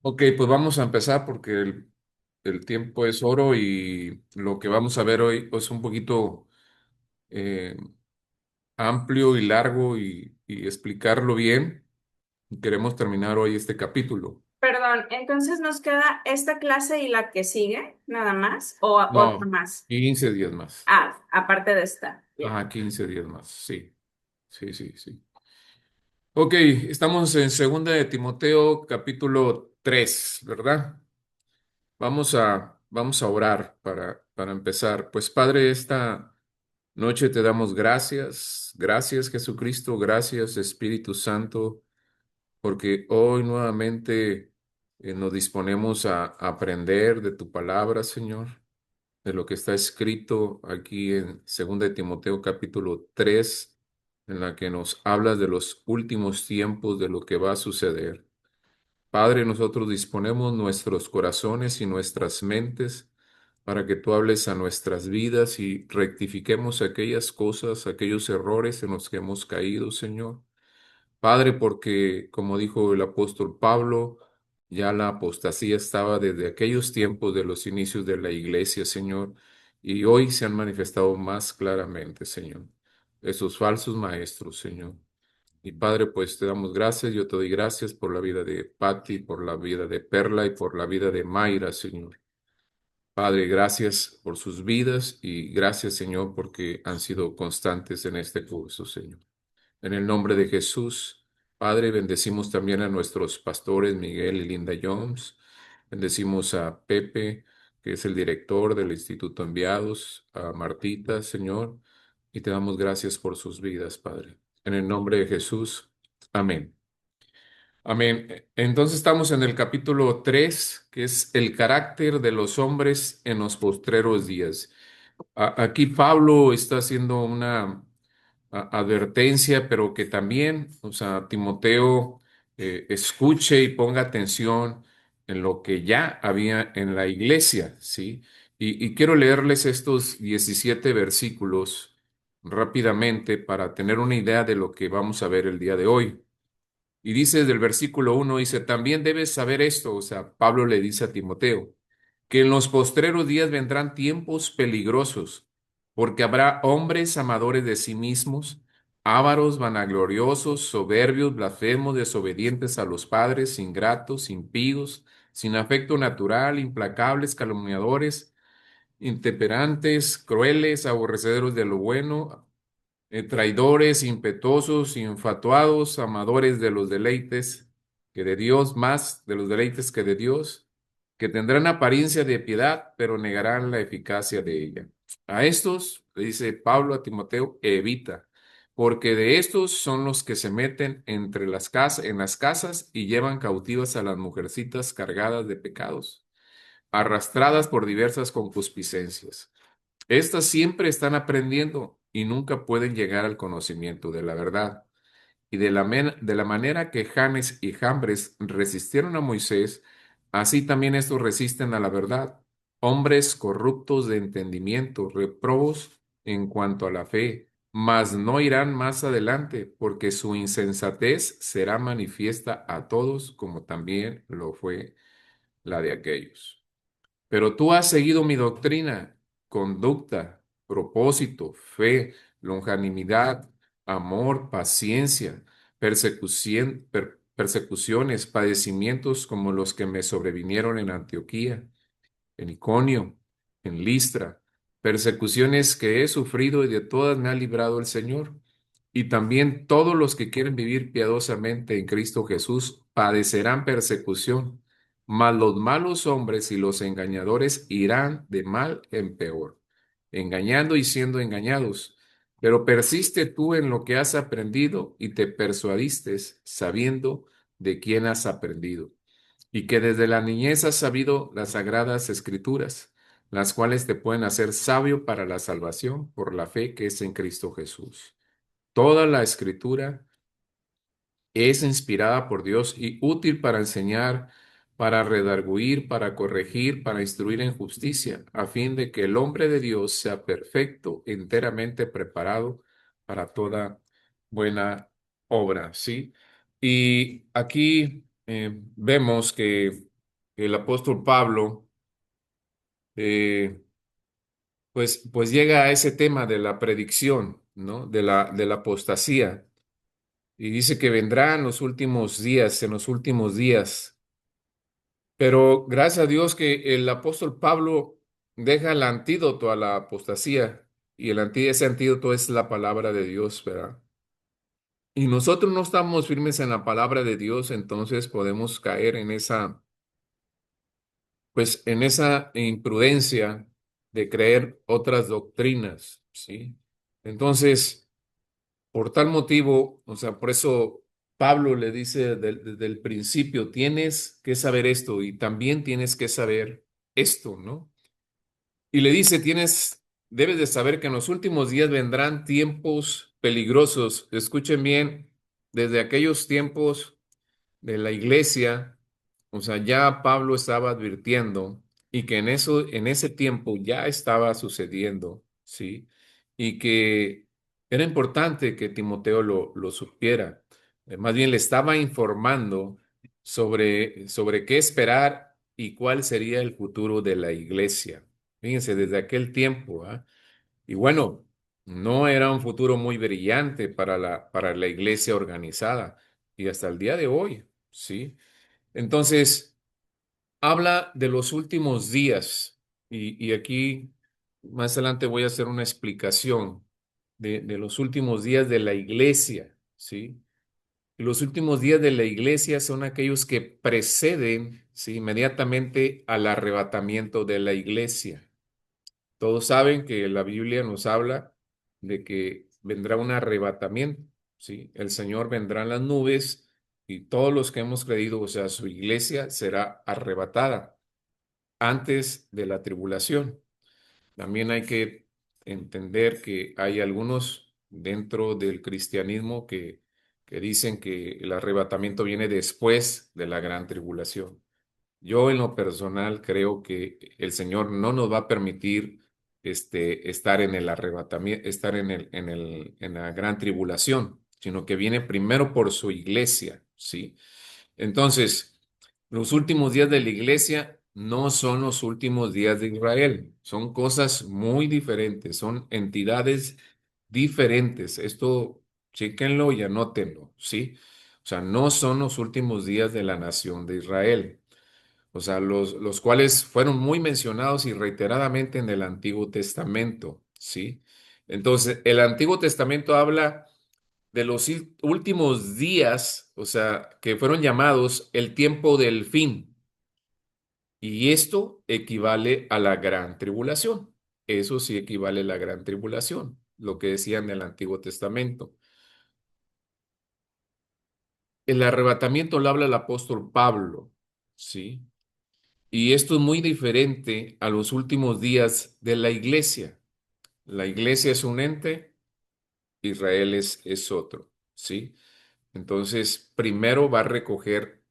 Ok, pues vamos a empezar porque el tiempo es oro y lo que vamos a ver hoy es un poquito eh, amplio y largo y explicarlo bien. Queremos terminar hoy este capítulo. Perdón, entonces nos queda esta clase y la que sigue, nada más, o otra No, más. 15 días más. Ah, aparte de esta. Bien. Ajá, 15 días más. Sí, sí, sí, sí. Ok, estamos en Segunda de Timoteo, capítulo 3, ¿verdad? Vamos a orar para empezar. Pues Padre, esta noche te damos gracias, gracias Jesucristo, gracias Espíritu Santo, porque hoy nuevamente nos disponemos a aprender de tu palabra, Señor, de lo que está escrito aquí en 2 de Timoteo capítulo 3, en la que nos hablas de los últimos tiempos, de lo que va a suceder. Padre, nosotros disponemos nuestros corazones y nuestras mentes para que tú hables a nuestras vidas y rectifiquemos aquellas cosas, aquellos errores en los que hemos caído, Señor. Padre, porque como dijo el apóstol Pablo, ya la apostasía estaba desde aquellos tiempos de los inicios de la iglesia, Señor, y hoy se han manifestado más claramente, Señor, esos falsos maestros, Señor. Y Padre, pues te damos gracias, yo te doy gracias por la vida de Patty, por la vida de Perla y por la vida de Mayra, Señor. Padre, gracias por sus vidas y gracias, Señor, porque han sido constantes en este curso, Señor. En el nombre de Jesús, Padre, bendecimos también a nuestros pastores Miguel y Linda Jones. Bendecimos a Pepe, que es el director del Instituto Enviados, a Martita, Señor, y te damos gracias por sus vidas, Padre. En el nombre de Jesús, amén. Amén. Entonces estamos en el capítulo 3, que es el carácter de los hombres en los postreros días. Aquí Pablo está haciendo una advertencia, pero que también, o sea, Timoteo escuche y ponga atención en lo que ya había en la iglesia, ¿sí? Y quiero leerles estos 17 versículos rápidamente para tener una idea de lo que vamos a ver el día de hoy. Y dice del versículo 1, dice, también debes saber esto, o sea, Pablo le dice a Timoteo, que en los postreros días vendrán tiempos peligrosos, porque habrá hombres amadores de sí mismos, ávaros, vanagloriosos, soberbios, blasfemos, desobedientes a los padres, ingratos, impíos, sin afecto natural, implacables, calumniadores, intemperantes, crueles, aborrecedores de lo bueno, traidores, impetuosos, infatuados, amadores de los deleites que de Dios, más de los deleites que de Dios, que tendrán apariencia de piedad, pero negarán la eficacia de ella. A estos, le dice Pablo a Timoteo, evita, porque de estos son los que se meten entre las casas, en las casas y llevan cautivas a las mujercitas cargadas de pecados, arrastradas por diversas concupiscencias. Estas siempre están aprendiendo y nunca pueden llegar al conocimiento de la verdad. Y de la manera que Janes y Jambres resistieron a Moisés, así también estos resisten a la verdad. Hombres corruptos de entendimiento, reprobos en cuanto a la fe, mas no irán más adelante, porque su insensatez será manifiesta a todos, como también lo fue la de aquellos. Pero tú has seguido mi doctrina, conducta, propósito, fe, longanimidad, amor, paciencia, persecuciones, padecimientos como los que me sobrevinieron en Antioquía, en Iconio, en Listra, persecuciones que he sufrido y de todas me ha librado el Señor. Y también todos los que quieren vivir piadosamente en Cristo Jesús padecerán persecución, mas los malos hombres y los engañadores irán de mal en peor, engañando y siendo engañados. Pero persiste tú en lo que has aprendido y te persuadiste sabiendo de quién has aprendido y que desde la niñez has sabido las sagradas escrituras, las cuales te pueden hacer sabio para la salvación por la fe que es en Cristo Jesús. Toda la escritura es inspirada por Dios y útil para enseñar, para redarguir, para corregir, para instruir en justicia, a fin de que el hombre de Dios sea perfecto, enteramente preparado para toda buena obra, ¿sí? Y aquí vemos que el apóstol Pablo, eh, pues llega a ese tema de la predicción, ¿no? De la apostasía. Y dice que vendrá en los últimos días, en los últimos días. Pero gracias a Dios que el apóstol Pablo deja el antídoto a la apostasía. Y ese antídoto es la palabra de Dios, ¿verdad? Y nosotros no estamos firmes en la palabra de Dios, entonces podemos caer pues en esa imprudencia de creer otras doctrinas, ¿sí? Entonces, por tal motivo, o sea, por eso Pablo le dice desde el principio, tienes que saber esto y también tienes que saber esto, ¿no? Y le dice, debes de saber que en los últimos días vendrán tiempos peligrosos. Escuchen bien, desde aquellos tiempos de la iglesia, o sea, ya Pablo estaba advirtiendo y que en ese tiempo ya estaba sucediendo, ¿sí? Y que era importante que Timoteo lo supiera. Más bien le estaba informando sobre qué esperar y cuál sería el futuro de la iglesia. Fíjense, desde aquel tiempo, ¿ah? Y bueno, no era un futuro muy brillante para la iglesia organizada y hasta el día de hoy, ¿sí? Entonces, habla de los últimos días y aquí más adelante voy a hacer una explicación de los últimos días de la iglesia, ¿sí? Y los últimos días de la iglesia son aquellos que preceden, ¿sí? Inmediatamente al arrebatamiento de la iglesia. Todos saben que la Biblia nos habla de que vendrá un arrebatamiento, ¿sí? El Señor vendrá en las nubes y todos los que hemos creído, o sea, su iglesia será arrebatada antes de la tribulación. También hay que entender que hay algunos dentro del cristianismo que dicen que el arrebatamiento viene después de la gran tribulación. Yo en lo personal creo que el Señor no nos va a permitir estar en el arrebatamiento, estar en la gran tribulación, sino que viene primero por su iglesia, ¿sí? Entonces, los últimos días de la iglesia no son los últimos días de Israel, son cosas muy diferentes, son entidades diferentes. Esto, chéquenlo y anótenlo, ¿sí? O sea, no son los últimos días de la nación de Israel, o sea, los cuales fueron muy mencionados y reiteradamente en el Antiguo Testamento, ¿sí? Entonces, el Antiguo Testamento habla de los últimos días, o sea, que fueron llamados el tiempo del fin, y esto equivale a la gran tribulación. Eso sí equivale a la gran tribulación, lo que decían en el Antiguo Testamento. El arrebatamiento lo habla el apóstol Pablo, ¿sí? Y esto es muy diferente a los últimos días de la iglesia. La iglesia es un ente, Israel es otro, ¿sí? Entonces, primero va a recoger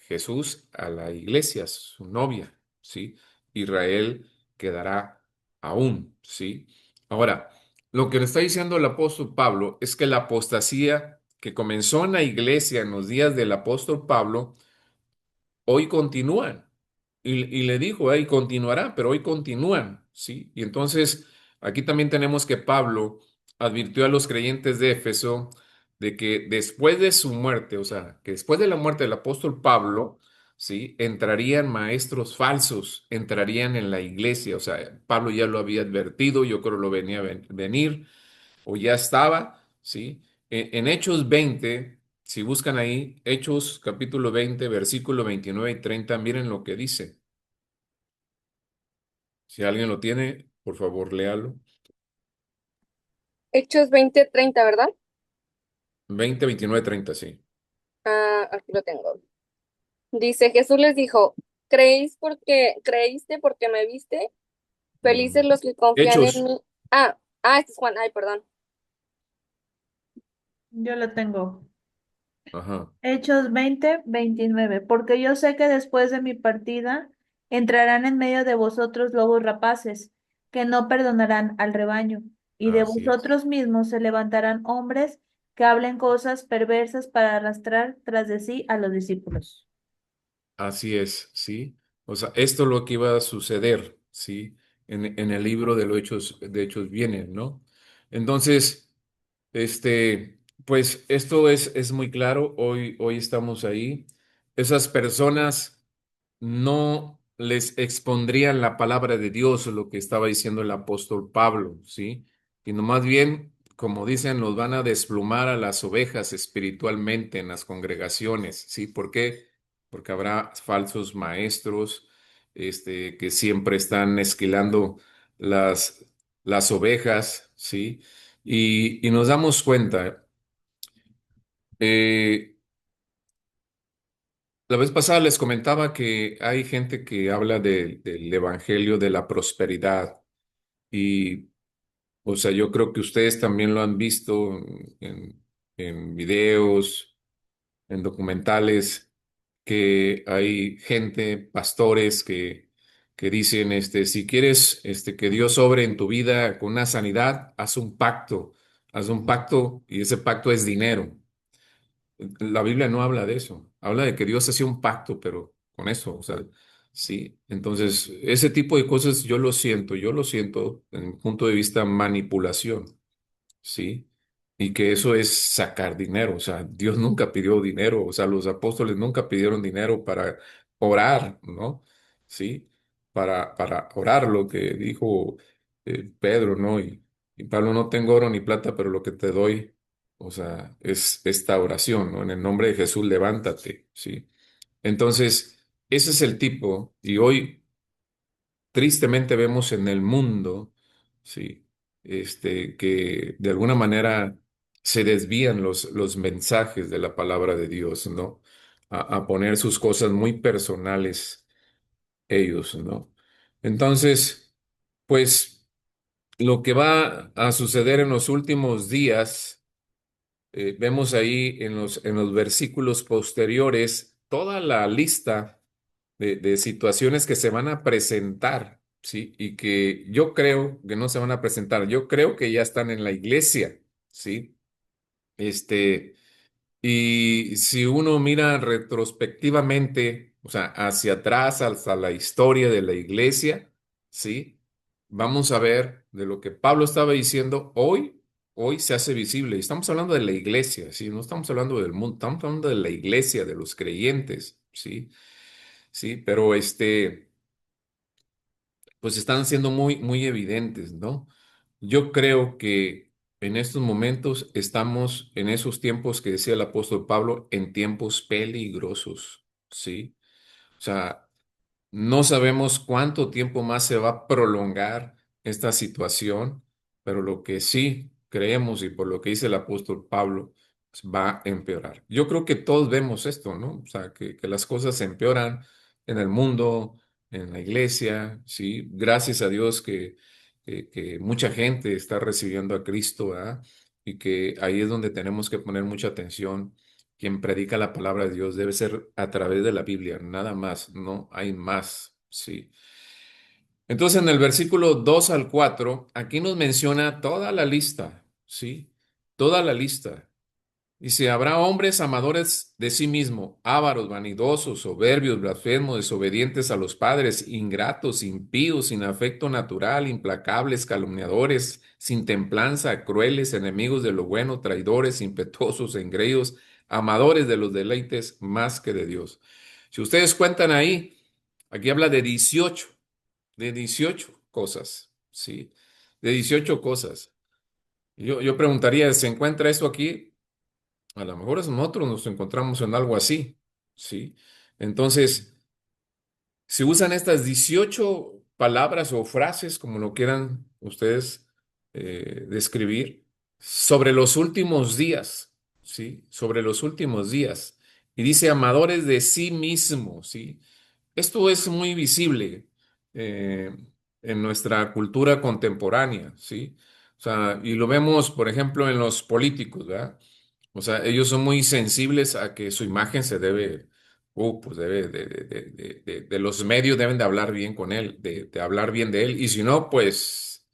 Jesús a la iglesia, su novia, ¿sí? Israel quedará aún, ¿sí? Ahora, lo que le está diciendo el apóstol Pablo es que la apostasía que comenzó en la iglesia en los días del apóstol Pablo, hoy continúan. Y le dijo, ahí continuará, pero hoy continúan, ¿sí? Y entonces aquí también tenemos que Pablo advirtió a los creyentes de Éfeso de que después de su muerte, o sea, que después de la muerte del apóstol Pablo, ¿sí? Entrarían maestros falsos, entrarían en la iglesia, o sea, Pablo ya lo había advertido, yo creo lo venía a venir, o ya estaba, ¿sí? En Hechos 20, si buscan ahí, Hechos capítulo 20, versículo 29 y 30, miren lo que dice. Si alguien lo tiene, por favor, léalo. Hechos 20:30, ¿verdad? 20, 29, 30, sí. Ah, aquí lo tengo. Dice, Jesús les dijo, creíste porque me viste? Felices Mm. los que confían en Hechos, mí. Este es Juan. Ay, perdón. Yo lo tengo. ajá, Hechos 20:29. Porque yo sé que después de mi partida entrarán en medio de vosotros lobos rapaces, que no perdonarán al rebaño, y de así es. vosotros mismos se levantarán hombres que hablen cosas perversas para arrastrar tras de sí a los discípulos. Así es, sí. O sea, esto es lo que iba a suceder, ¿sí? En el libro de Hechos viene, ¿no? Entonces, pues esto es muy claro. Hoy estamos ahí. Esas personas no les expondrían la palabra de Dios, lo que estaba diciendo el apóstol Pablo, ¿sí? Sino más bien, como dicen, los van a desplumar a las ovejas espiritualmente en las congregaciones, ¿sí? ¿Por qué? Porque habrá falsos maestros, que siempre están esquilando las, las ovejas, ¿sí? Y nos damos cuenta, eh, la vez pasada les comentaba que hay gente que habla del evangelio de la prosperidad y, o sea, yo creo que ustedes también lo han visto en videos, en documentales, que hay gente, pastores que dicen, si quieres, que Dios obre en tu vida con una sanidad, haz un pacto y ese pacto es dinero. La Biblia no habla de eso. Habla de que Dios hacía un pacto, pero con eso, o sea, sí. Entonces, ese tipo de cosas yo lo siento en un punto de vista manipulación, sí. Y que eso es sacar dinero. O sea, Dios nunca pidió dinero. O sea, los apóstoles nunca pidieron dinero para orar, ¿no? Sí. Para orar lo que dijo Pedro, ¿no? Y Pablo, no tengo oro ni plata, pero lo que te doy, o sea, es esta oración, ¿no? En el nombre de Jesús, levántate, ¿sí? Entonces, ese es el tipo, y hoy tristemente vemos en el mundo, ¿sí? Que de alguna manera se desvían los mensajes de la palabra de Dios, ¿no? A poner sus cosas muy personales ellos, ¿no? Entonces, pues lo que va a suceder en los últimos días, vemos ahí en los versículos posteriores toda la lista de situaciones que se van a presentar, ¿sí? Y que yo creo que no se van a presentar, yo creo que ya están en la iglesia, ¿sí? Este, y si uno mira retrospectivamente, o sea, hacia atrás, hasta la historia de la iglesia, ¿sí? Vamos a ver de lo que Pablo estaba diciendo hoy se hace visible. Y estamos hablando de la iglesia, ¿sí? No estamos hablando del mundo, estamos hablando de la iglesia, de los creyentes, ¿sí? Sí, pero pues están siendo muy, muy evidentes, ¿no? Yo creo que en estos momentos estamos en esos tiempos que decía el apóstol Pablo, en tiempos peligrosos, ¿sí? O sea, no sabemos cuánto tiempo más se va a prolongar esta situación, pero lo que sí creemos y por lo que dice el apóstol Pablo, pues, va a empeorar. Yo creo que todos vemos esto, ¿no? O sea, que las cosas empeoran en el mundo, en la iglesia, ¿sí? Gracias a Dios que mucha gente está recibiendo a Cristo, ¿verdad? Y que ahí es donde tenemos que poner mucha atención. Quien predica la palabra de Dios debe ser a través de la Biblia, nada más, no hay más, sí. Entonces, en el versículo 2 al 4 aquí nos menciona toda la lista, sí, toda la lista. Dice, habrá hombres amadores de sí mismo, ávaros, vanidosos, soberbios, blasfemos, desobedientes a los padres, ingratos, impíos, sin afecto natural, implacables, calumniadores, sin templanza, crueles, enemigos de lo bueno, traidores, impetuosos, engreídos, amadores de los deleites más que de Dios. Si ustedes cuentan ahí, aquí habla de 18 cosas, ¿sí? De 18 cosas. Yo preguntaría, ¿se encuentra esto aquí? A lo mejor nosotros nos encontramos en algo así, ¿sí? Entonces, si usan estas 18 palabras o frases, como lo quieran ustedes describir, sobre los últimos días, ¿sí? Sobre los últimos días. Y dice, amadores de sí mismos, ¿sí? Esto es muy visible eh, en nuestra cultura contemporánea, ¿sí? O sea, y lo vemos, por ejemplo, en los políticos, ¿verdad? O sea, ellos son muy sensibles a que su imagen se debe, pues debe, de los medios deben de hablar bien con él, de hablar bien de él, y si no, pues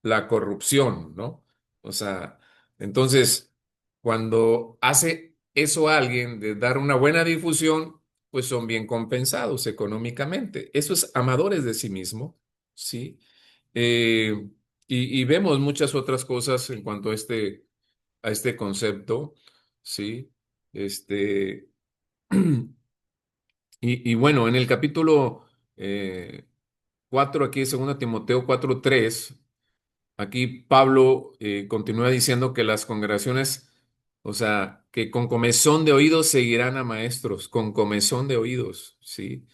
la corrupción, ¿no? O sea, entonces, cuando hace eso alguien de dar una buena difusión, pues son bien compensados económicamente. Eso es amadores de sí mismo, ¿sí? Eh, y vemos muchas otras cosas en cuanto a este concepto, ¿sí? Este, y bueno, en el capítulo 4, aquí, 2 Timoteo 4:3, aquí Pablo continúa diciendo que las congregaciones, o sea, que con comezón de oídos seguirán a maestros, con comezón de oídos, ¿sí?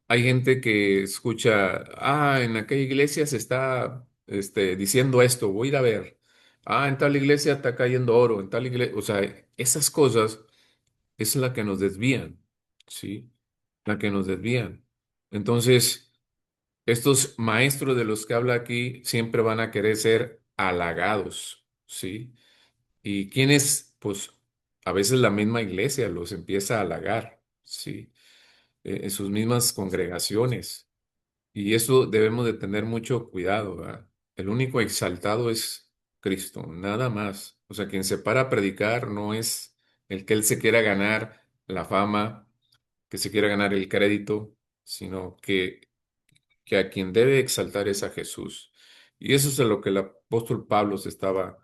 Hay gente que escucha, en aquella iglesia se está diciendo esto, voy a ir a ver. En tal iglesia está cayendo oro, en tal iglesia, o sea, esas cosas es la que nos desvían, ¿sí? La que nos desvían. Entonces, estos maestros de los que habla aquí siempre van a querer ser halagados, ¿sí? Y quienes, pues, a veces la misma iglesia los empieza a halagar, ¿sí? En sus mismas congregaciones. Y eso debemos de tener mucho cuidado, ¿verdad? El único exaltado es Cristo, nada más. O sea, quien se para a predicar no es el que él se quiera ganar la fama, que se quiera ganar el crédito, sino que a quien debe exaltar es a Jesús. Y eso es a lo que el apóstol Pablo se estaba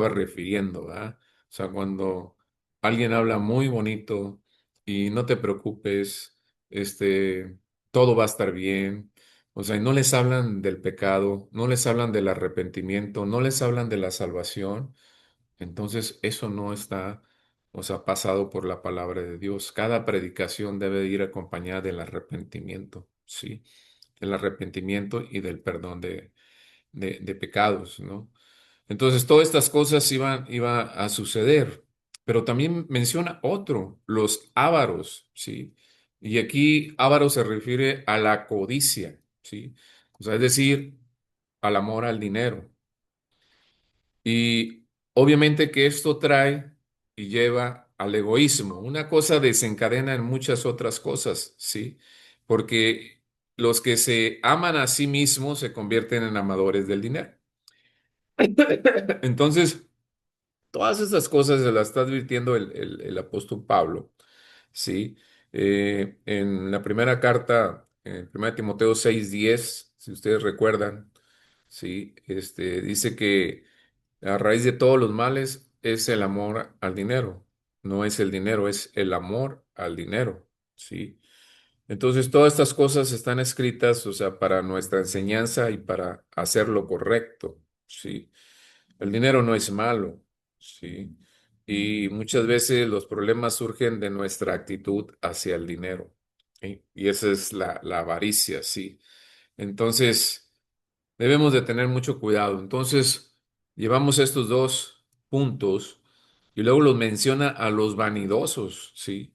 refiriendo, ¿verdad? O sea, cuando alguien habla muy bonito y no te preocupes, este, todo va a estar bien. O sea, y no les hablan del pecado, no les hablan del arrepentimiento, no les hablan de la salvación. Entonces, eso no está, o sea, pasado por la palabra de Dios. Cada predicación debe ir acompañada del arrepentimiento, ¿sí? Del arrepentimiento y del perdón de pecados, ¿no? Entonces, todas estas cosas iba a suceder, pero también menciona otro, los ávaros, ¿sí? Y aquí ávaro se refiere a la codicia, ¿sí? O sea, es decir, al amor al dinero. Y obviamente que esto trae y lleva al egoísmo. Una cosa desencadena en muchas otras cosas, ¿sí? Porque los que se aman a sí mismos se convierten en amadores del dinero. Entonces, todas estas cosas se las está advirtiendo el apóstol Pablo, ¿sí? En la primera carta, en 1 Timoteo 6:10, si ustedes recuerdan, ¿sí? Dice que la raíz de todos los males es el amor al dinero. No es el dinero, es el amor al dinero, ¿sí? Entonces, todas estas cosas están escritas, o sea, para nuestra enseñanza y para hacer lo correcto, ¿sí? El dinero no es malo, ¿sí? Y muchas veces los problemas surgen de nuestra actitud hacia el dinero, ¿sí? Y esa es la avaricia, ¿sí? Entonces, debemos de tener mucho cuidado. Entonces, llevamos estos dos puntos y luego los menciona a los vanidosos, ¿sí?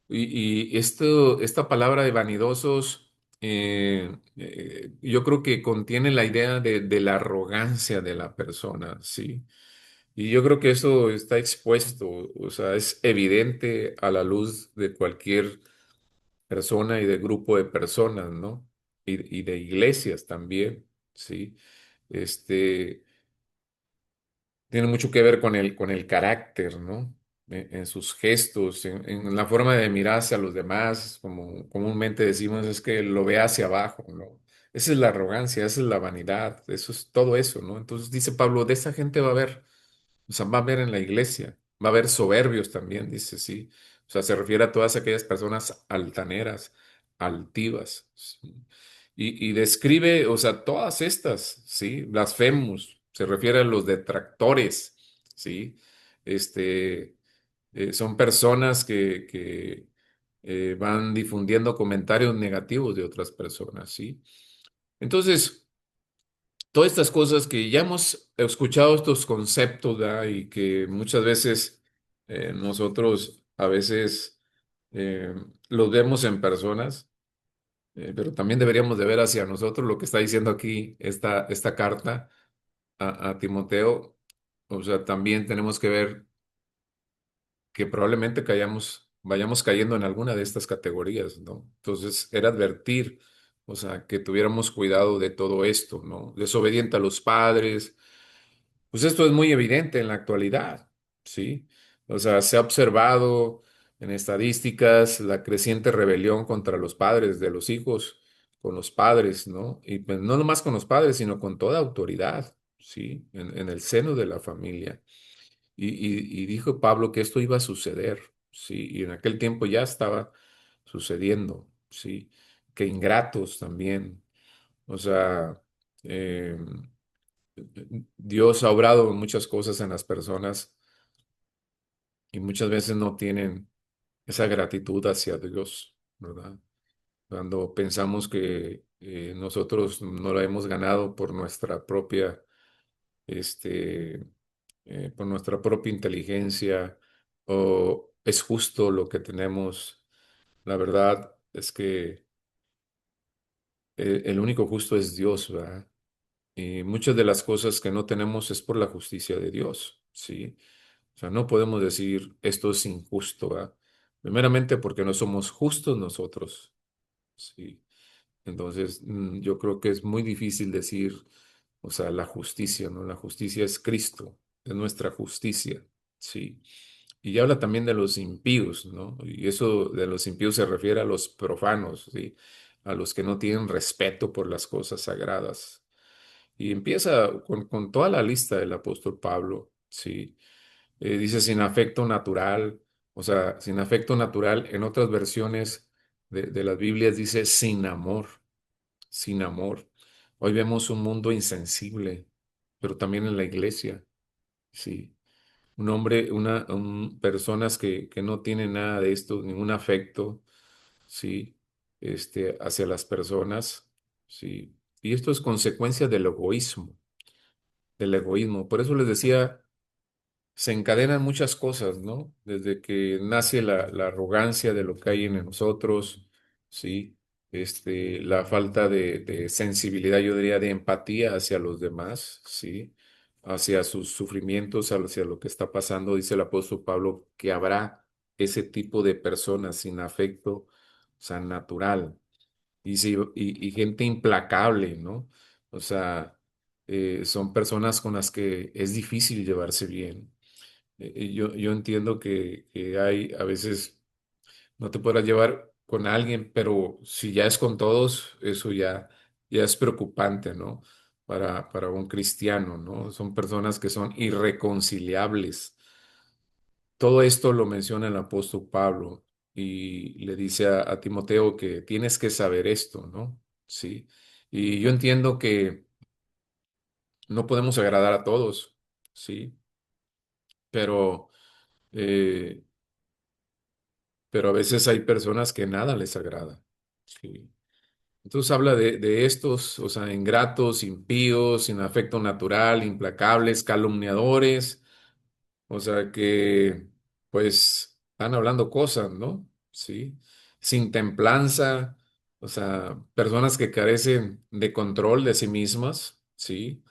Y esta palabra de vanidosos, yo creo que contiene la idea de la arrogancia de la persona, ¿sí? Y yo creo que eso está expuesto, o sea, es evidente a la luz de cualquier persona y de grupo de personas, ¿no? Y de iglesias también, ¿sí? Este, tiene mucho que ver con el carácter, ¿no? En sus gestos, en la forma de mirarse a los demás, como comúnmente decimos, es que lo ve hacia abajo, ¿no? Esa es la arrogancia, esa es la vanidad, eso es todo eso, ¿no? Entonces dice Pablo, de esa gente va a haber, o sea, va a haber en la iglesia, va a haber soberbios también, dice, sí. O sea, se refiere a todas aquellas personas altaneras, altivas, ¿sí? Y describe, o sea, todas estas, ¿sí? Blasfemos, se refiere a los detractores, ¿sí? Este, son personas que van difundiendo comentarios negativos de otras personas, ¿sí? Entonces, todas estas cosas que ya hemos escuchado estos conceptos, ¿verdad? Y que muchas veces nosotros a veces eh, los vemos en personas, pero también deberíamos de ver hacia nosotros lo que está diciendo aquí esta carta a Timoteo. O sea, también tenemos que ver que probablemente vayamos cayendo en alguna de estas categorías, ¿no? Entonces, era advertir, o sea, que tuviéramos cuidado de todo esto, ¿no? Desobediente a los padres. Pues esto es muy evidente en la actualidad, ¿sí? O sea, se ha observado, en estadísticas, la creciente rebelión contra los padres de los hijos, con los padres, ¿no? Y pues, no nomás con los padres, sino con toda autoridad, ¿sí? En el seno de la familia. Y dijo Pablo que esto iba a suceder, ¿sí? Y en aquel tiempo ya estaba sucediendo, ¿sí? Que ingratos también. O sea, eh, Dios ha obrado muchas cosas en las personas y muchas veces no tienen esa gratitud hacia Dios, ¿verdad? Cuando pensamos que nosotros no la hemos ganado este, por nuestra propia inteligencia o es justo lo que tenemos, la verdad es que el único justo es Dios, ¿verdad? Y muchas de las cosas que no tenemos es por la justicia de Dios, ¿sí? O sea, no podemos decir esto es injusto, ¿verdad? Primeramente porque no somos justos nosotros, ¿sí? Entonces, yo creo que es muy difícil decir, o sea, la justicia, ¿no? La justicia es Cristo, es nuestra justicia, ¿sí? Y habla también de los impíos, ¿no? Y eso de los impíos se refiere a los profanos, ¿sí? A los que no tienen respeto por las cosas sagradas. Y empieza con toda la lista del apóstol Pablo, ¿sí? Dice sin afecto natural, o sea, sin afecto natural, en otras versiones de las Biblias dice sin amor, sin amor. Hoy vemos un mundo insensible, pero también en la iglesia, sí. Un hombre, personas que no tienen nada de esto, ningún afecto, sí, hacia las personas, sí. Y esto es consecuencia del egoísmo, del egoísmo. Por eso les decía se encadenan muchas cosas, ¿no? Desde que nace la arrogancia de lo que hay en nosotros, ¿sí? La falta de sensibilidad, yo diría, de empatía hacia los demás, ¿sí? Hacia sus sufrimientos, hacia lo que está pasando. Dice el apóstol Pablo que habrá ese tipo de personas sin afecto, o sea, natural. Y, sí, y gente implacable, ¿no? O sea, son personas con las que es difícil llevarse bien. Yo entiendo que hay, a veces no te podrás llevar con alguien, pero si ya es con todos, eso ya es preocupante, ¿no? Para un cristiano, ¿no? Son personas que son irreconciliables. Todo esto lo menciona el apóstol Pablo y le dice a Timoteo que tienes que saber esto, ¿no? Sí. Y yo entiendo que no podemos agradar a todos, ¿sí? Pero... eh, pero a veces hay personas que nada les agrada. Sí. Entonces habla de estos, o sea, ingratos, impíos, sin afecto natural, implacables, calumniadores, o sea, que pues están hablando cosas, ¿no? Sí. Sin templanza, o sea, personas que carecen de control de sí mismas, ¿sí?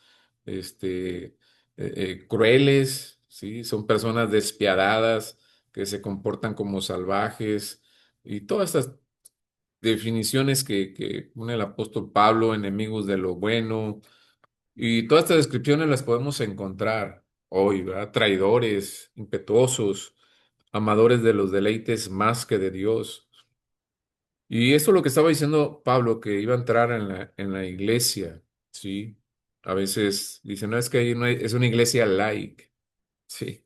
Crueles, ¿sí? Son personas despiadadas que se comportan como salvajes y todas estas definiciones que pone el apóstol Pablo, enemigos de lo bueno, y todas estas descripciones las podemos encontrar hoy, ¿verdad? Traidores, impetuosos, amadores de los deleites más que de Dios. Y esto es lo que estaba diciendo Pablo, que iba a entrar en la iglesia, ¿sí? A veces dicen, no, es que es una iglesia laica, ¿sí?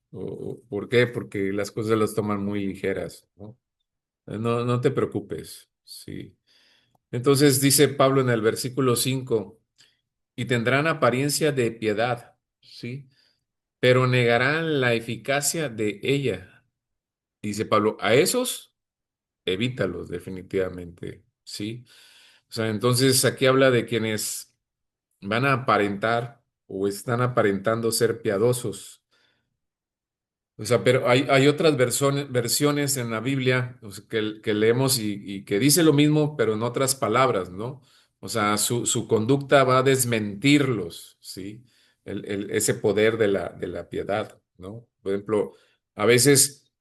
¿Por qué? Porque las cosas las toman muy ligeras, ¿no? No, no te preocupes, ¿sí? Entonces dice Pablo en el versículo 5 y tendrán apariencia de piedad, ¿sí? Pero negarán la eficacia de ella. Dice Pablo, a esos evítalos definitivamente, ¿sí? O sea, entonces aquí habla de quienes van a aparentar o están aparentando ser piadosos. O sea, pero hay otras versiones en la Biblia o sea, que leemos y que dice lo mismo, pero en otras palabras, ¿no? O sea, su conducta va a desmentirlos, ¿sí? Ese poder de la piedad, ¿no? Por ejemplo, a veces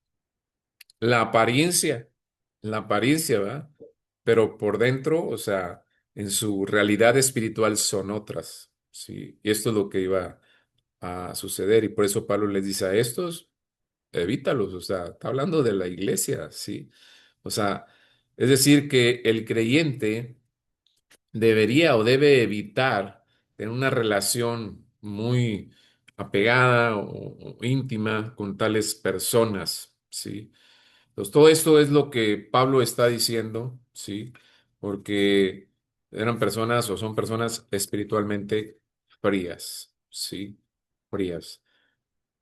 la apariencia, la apariencia, ¿verdad? Pero por dentro, o sea, en su realidad espiritual son otras, ¿sí? Y esto es lo que iba a suceder y por eso Pablo les dice a estos evítalos. O sea, está hablando de la iglesia, ¿sí? O sea, es decir, que el creyente debería o debe evitar tener una relación muy apegada o íntima con tales personas, ¿sí? Entonces, todo esto es lo que Pablo está diciendo, ¿sí? Porque eran personas o son personas espiritualmente frías, ¿sí? Frías.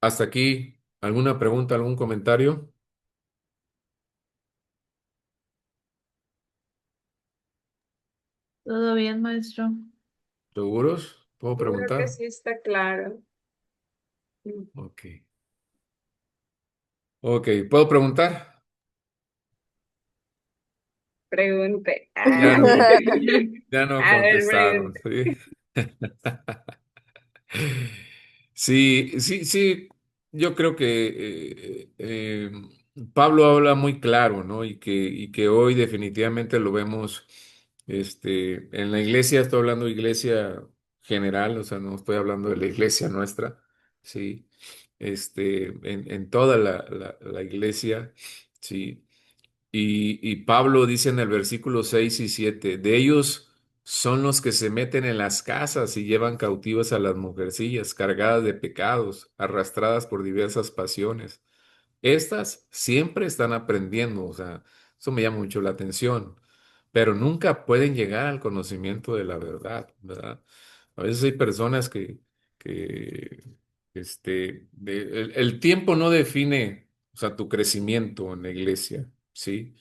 Hasta aquí, ¿alguna pregunta, algún comentario? ¿Todo bien, maestro? ¿Seguros? ¿Puedo Yo creo que preguntar? sí está claro. Ok. Ok, ¿puedo preguntar? Pregunte. Ya no, ya no A ver, contestaron, pregunte. ¿sí? Sí, sí, sí, yo creo que Pablo habla muy claro, ¿no? Y que hoy definitivamente lo vemos en la iglesia, estoy hablando de iglesia general, o sea, no estoy hablando de la iglesia nuestra, sí, en toda la iglesia, sí. Y Pablo dice en el versículo 6 y 7: de ellos son los que se meten en las casas y llevan cautivas a las mujercillas, cargadas de pecados, arrastradas por diversas pasiones. Estas siempre están aprendiendo, o sea, eso me llama mucho la atención, pero nunca pueden llegar al conocimiento de la verdad, ¿verdad? A veces hay personas que el tiempo no define, o sea, tu crecimiento en la iglesia, ¿sí?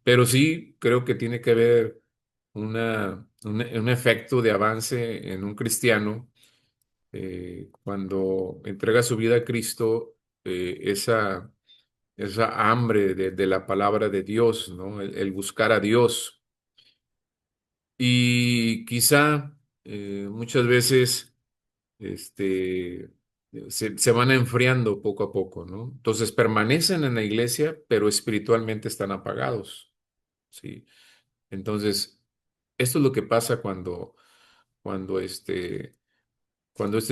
Pero sí creo que tiene que haber un efecto de avance en un cristiano cuando entrega su vida a Cristo, esa hambre de la palabra de Dios, ¿no? El buscar a Dios. Y quizá muchas veces este, se van enfriando poco a poco, ¿no? Entonces permanecen en la iglesia, pero espiritualmente están apagados, ¿sí? Entonces, esto es lo que pasa cuando cuando este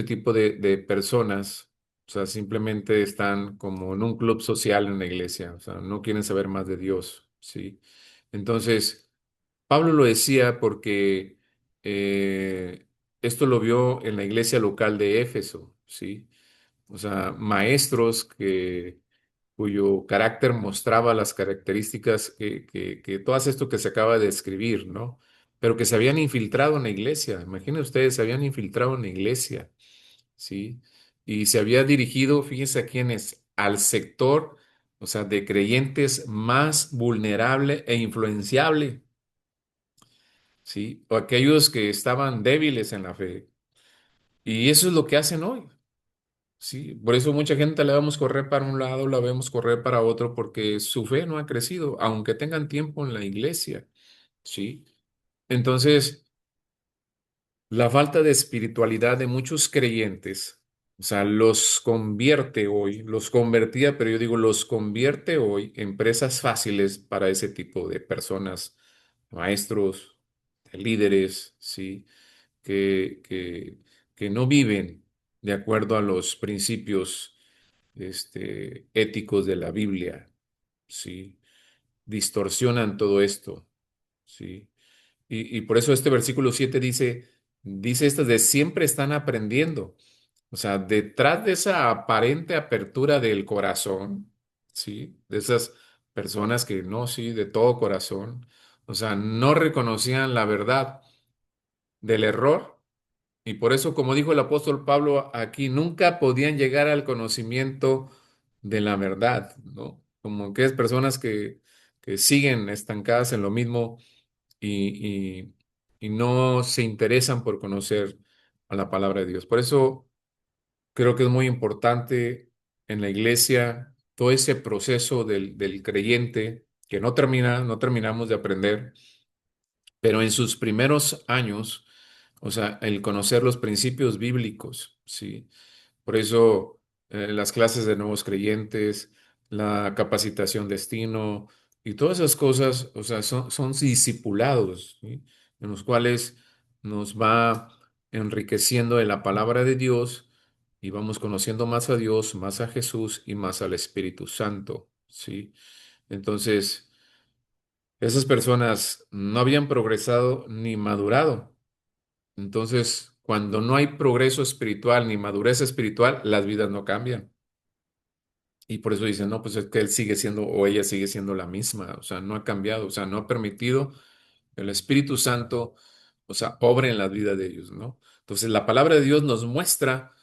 tipo de personas, o sea, simplemente están como en un club social en la iglesia, o sea, no quieren saber más de Dios, ¿sí? Entonces, Pablo lo decía porque esto lo vio en la iglesia local de Éfeso, ¿sí? O sea, maestros cuyo carácter mostraba las características que todas esto que se acaba de describir, ¿no? Pero que se habían infiltrado en la iglesia. Imaginen ustedes, se habían infiltrado en la iglesia, ¿sí? Y se había dirigido, fíjense a quiénes, al sector, o sea, de creyentes más vulnerable e influenciable, ¿sí? O aquellos que estaban débiles en la fe. Y eso es lo que hacen hoy. Sí, por eso mucha gente la vemos correr para un lado, la vemos correr para otro, porque su fe no ha crecido, aunque tengan tiempo en la iglesia, ¿sí? Entonces, la falta de espiritualidad de muchos creyentes, o sea, los convierte hoy, los convertía, pero yo digo, los convierte hoy en presas fáciles para ese tipo de personas, maestros, líderes, ¿sí? Que, que, que no viven de acuerdo a los principios éticos de la Biblia, ¿sí? Distorsionan todo esto, ¿sí? Y por eso este versículo 7 dice estas de siempre están aprendiendo. O sea, detrás de esa aparente apertura del corazón, ¿sí? De esas personas que no, sí, de todo corazón, o sea, no reconocían la verdad del error. Y por eso, como dijo el apóstol Pablo aquí, nunca podían llegar al conocimiento de la verdad, ¿no? Como que es personas que siguen estancadas en lo mismo y, y no se interesan por conocer a la palabra de Dios. Por eso creo que es muy importante en la iglesia todo ese proceso del creyente que no terminamos de aprender, pero en sus primeros años, o sea, el conocer los principios bíblicos, ¿sí? Por eso las clases de nuevos creyentes, la capacitación destino y todas esas cosas, o sea, son discipulados, ¿sí? En los cuales nos va enriqueciendo de la palabra de Dios y vamos conociendo más a Dios, más a Jesús y más al Espíritu Santo, ¿sí? Entonces, esas personas no habían progresado ni madurado. Entonces, cuando no hay progreso espiritual ni madurez espiritual, las vidas no cambian. Y por eso dicen, no, pues es que él sigue siendo o ella sigue siendo la misma, o sea, no ha cambiado, o sea, no ha permitido que el Espíritu Santo, o sea, obre en la vida de ellos, ¿no? Entonces, la palabra de Dios nos muestra,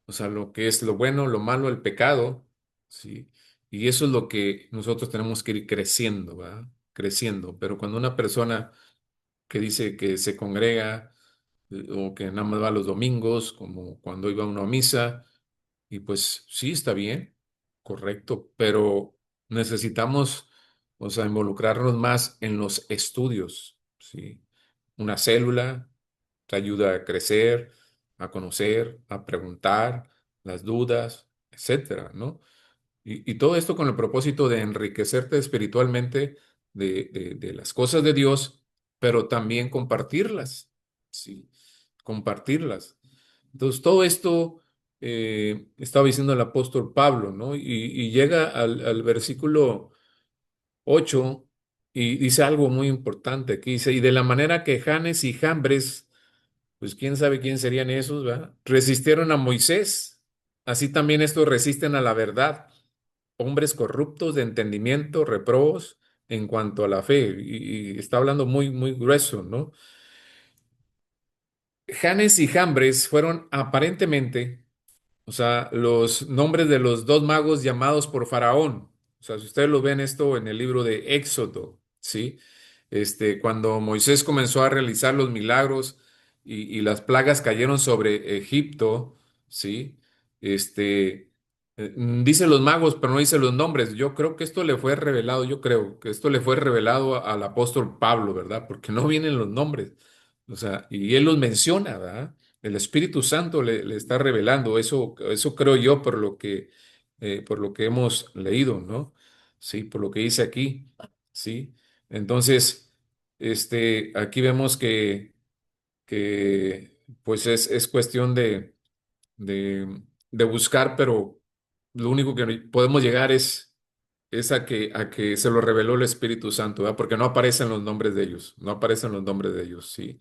o sea, lo que es lo bueno, lo malo, el pecado, ¿sí? Y eso es lo que nosotros tenemos que ir creciendo, ¿verdad? Creciendo. Pero cuando una persona que dice que se congrega o que nada más va los domingos, como cuando iba uno a misa, y pues sí, está bien, correcto, pero necesitamos, o sea, involucrarnos más en los estudios, ¿sí? Una célula te ayuda a crecer, a conocer, a preguntar las dudas, etcétera, ¿no? Y todo esto con el propósito de enriquecerte espiritualmente de las cosas de Dios, pero también compartirlas, ¿sí? Compartirlas. Entonces, todo esto estaba diciendo el apóstol Pablo, ¿no? Y llega al versículo 8 y dice algo muy importante aquí. Dice, y de la manera que Janes y Jambres, pues quién sabe quién serían esos, ¿verdad? Resistieron a Moisés, así también estos resisten a la verdad, hombres corruptos de entendimiento, reprobos en cuanto a la fe. Y está hablando muy, muy grueso, ¿no? Janes y Jambres fueron aparentemente, o sea, los nombres de los dos magos llamados por Faraón. O sea, si ustedes lo ven esto en el libro de Éxodo, ¿sí? Cuando Moisés comenzó a realizar los milagros y las plagas cayeron sobre Egipto, ¿sí? Dice los magos, pero no dice los nombres. Yo creo que esto le fue revelado, yo creo que esto le fue revelado al apóstol Pablo, ¿verdad? Porque no vienen los nombres. O sea, y él los menciona, ¿verdad? El Espíritu Santo le está revelando, eso creo yo por lo que hemos leído, ¿no? Sí, por lo que dice aquí, ¿sí? Entonces, aquí vemos que pues es cuestión de buscar, pero lo único que podemos llegar es a que se lo reveló el Espíritu Santo, ¿verdad? Porque no aparecen los nombres de ellos, no aparecen los nombres de ellos, ¿sí?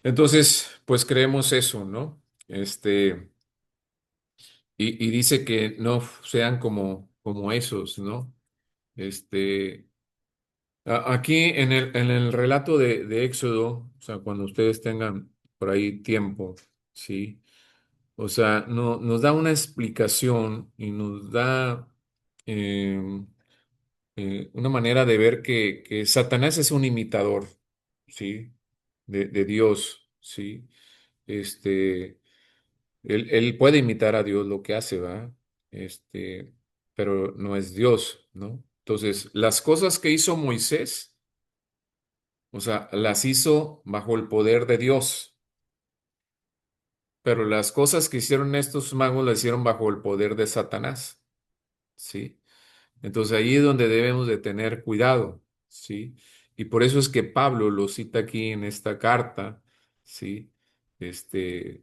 Entonces, pues creemos eso, ¿no? Y dice que no sean como esos, ¿no? Este, aquí en el relato de Éxodo, o sea, cuando ustedes tengan por ahí tiempo, ¿sí? O sea, no, nos da una explicación y nos da eh, una manera de ver que Satanás es un imitador, ¿sí? De Dios, ¿sí? Este, él puede imitar a Dios lo que hace, ¿va? Este, pero no es Dios, ¿no? Entonces, las cosas que hizo Moisés, o sea, las hizo bajo el poder de Dios, pero las cosas que hicieron estos magos las hicieron bajo el poder de Satanás, ¿sí? Entonces ahí es donde debemos de tener cuidado, ¿sí? Y por eso es que Pablo lo cita aquí en esta carta, ¿sí?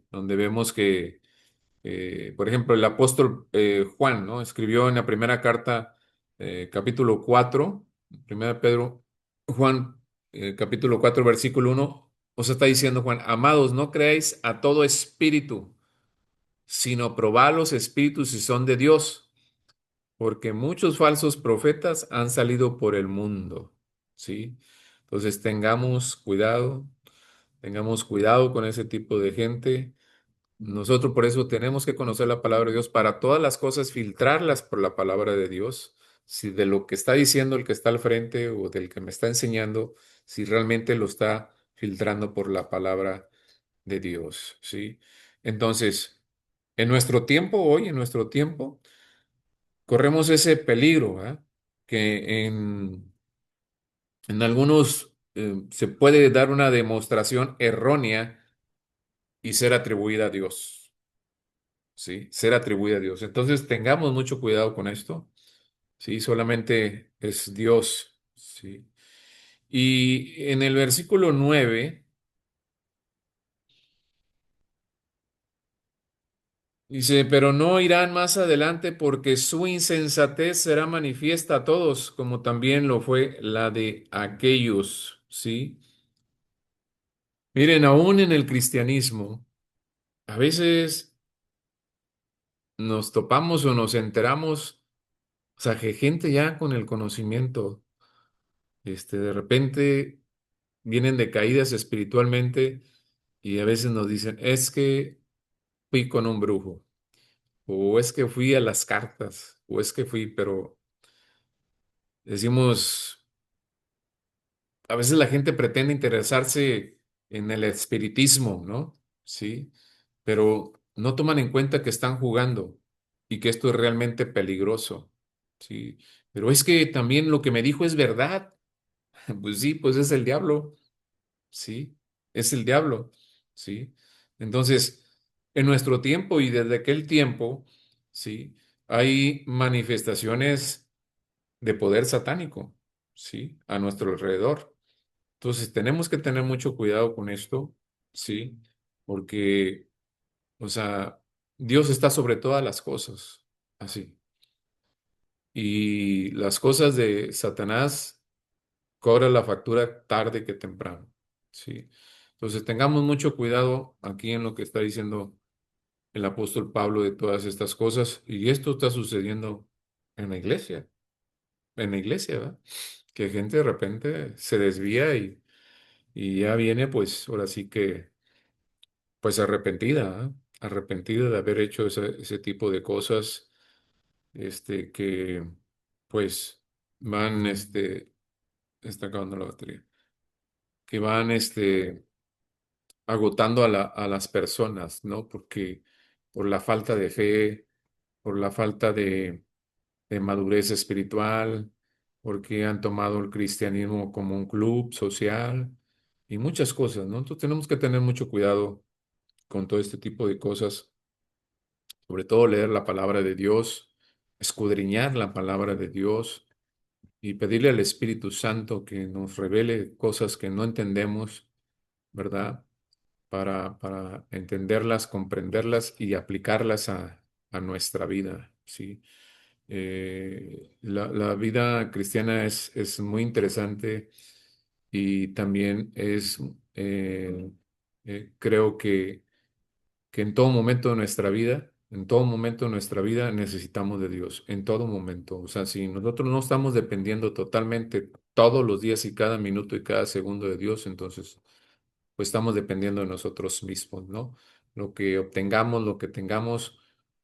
Donde vemos que por ejemplo, el apóstol Juan, ¿no? Escribió en la primera carta, capítulo 4, primera Pedro, Juan, capítulo 4, versículo 1, o sea, está diciendo Juan, amados, no creáis a todo espíritu, sino probad los espíritus si son de Dios, porque muchos falsos profetas han salido por el mundo, ¿sí? Entonces tengamos cuidado con ese tipo de gente. Nosotros por eso tenemos que conocer la palabra de Dios para todas las cosas, filtrarlas por la palabra de Dios. Si de lo que está diciendo el que está al frente o del que me está enseñando, si realmente lo está filtrando por la palabra de Dios, ¿sí? Entonces, en nuestro tiempo, hoy, en nuestro tiempo, corremos ese peligro, ¿ah? Que en algunos se puede dar una demostración errónea y ser atribuida a Dios. ¿Sí? Ser atribuida a Dios. Entonces tengamos mucho cuidado con esto, ¿sí? Solamente es Dios, ¿sí? Y en el versículo 9 Dice, pero no irán más adelante porque su insensatez será manifiesta a todos, como también lo fue la de aquellos, ¿sí? Miren, aún en el cristianismo, a veces nos topamos o nos enteramos, o sea, que gente ya con el conocimiento, de repente vienen decaídas espiritualmente y a veces nos dicen, es que fui con un brujo, o es que fui a las cartas, o es que fui, pero decimos, a veces la gente pretende interesarse en el espiritismo, ¿no? Sí, pero no toman en cuenta que están jugando y que esto es realmente peligroso, sí. Pero es que también lo que me dijo es verdad. Pues sí, pues es el diablo, sí, es el diablo, sí. Entonces, en nuestro tiempo y desde aquel tiempo, sí, hay manifestaciones de poder satánico, sí, a nuestro alrededor. Entonces, tenemos que tener mucho cuidado con esto, sí, porque, o sea, Dios está sobre todas las cosas, así. Y las cosas de Satanás cobran la factura tarde que temprano, sí. Entonces, tengamos mucho cuidado aquí en lo que está diciendo el apóstol Pablo de todas estas cosas. Y esto está sucediendo en la iglesia, ¿verdad? Que gente de repente se desvía y ya viene, pues, ahora sí que pues arrepentida, ¿eh? Arrepentida de haber hecho ese tipo de cosas, que pues van, está acabando la batería, que van, agotando a las personas, ¿no? Porque por la falta de fe, por la falta de madurez espiritual, porque han tomado el cristianismo como un club social y muchas cosas, ¿no? Entonces tenemos que tener mucho cuidado con todo este tipo de cosas, sobre todo leer la palabra de Dios, escudriñar la palabra de Dios y pedirle al Espíritu Santo que nos revele cosas que no entendemos, ¿verdad? Para entenderlas, comprenderlas y aplicarlas a nuestra vida, ¿sí? La vida cristiana es muy interesante y también creo que en todo momento de nuestra vida, en todo momento de nuestra vida necesitamos de Dios, en todo momento. O sea, si nosotros no estamos dependiendo totalmente todos los días y cada minuto y cada segundo de Dios, entonces pues estamos dependiendo de nosotros mismos, ¿no? Lo que obtengamos, lo que tengamos,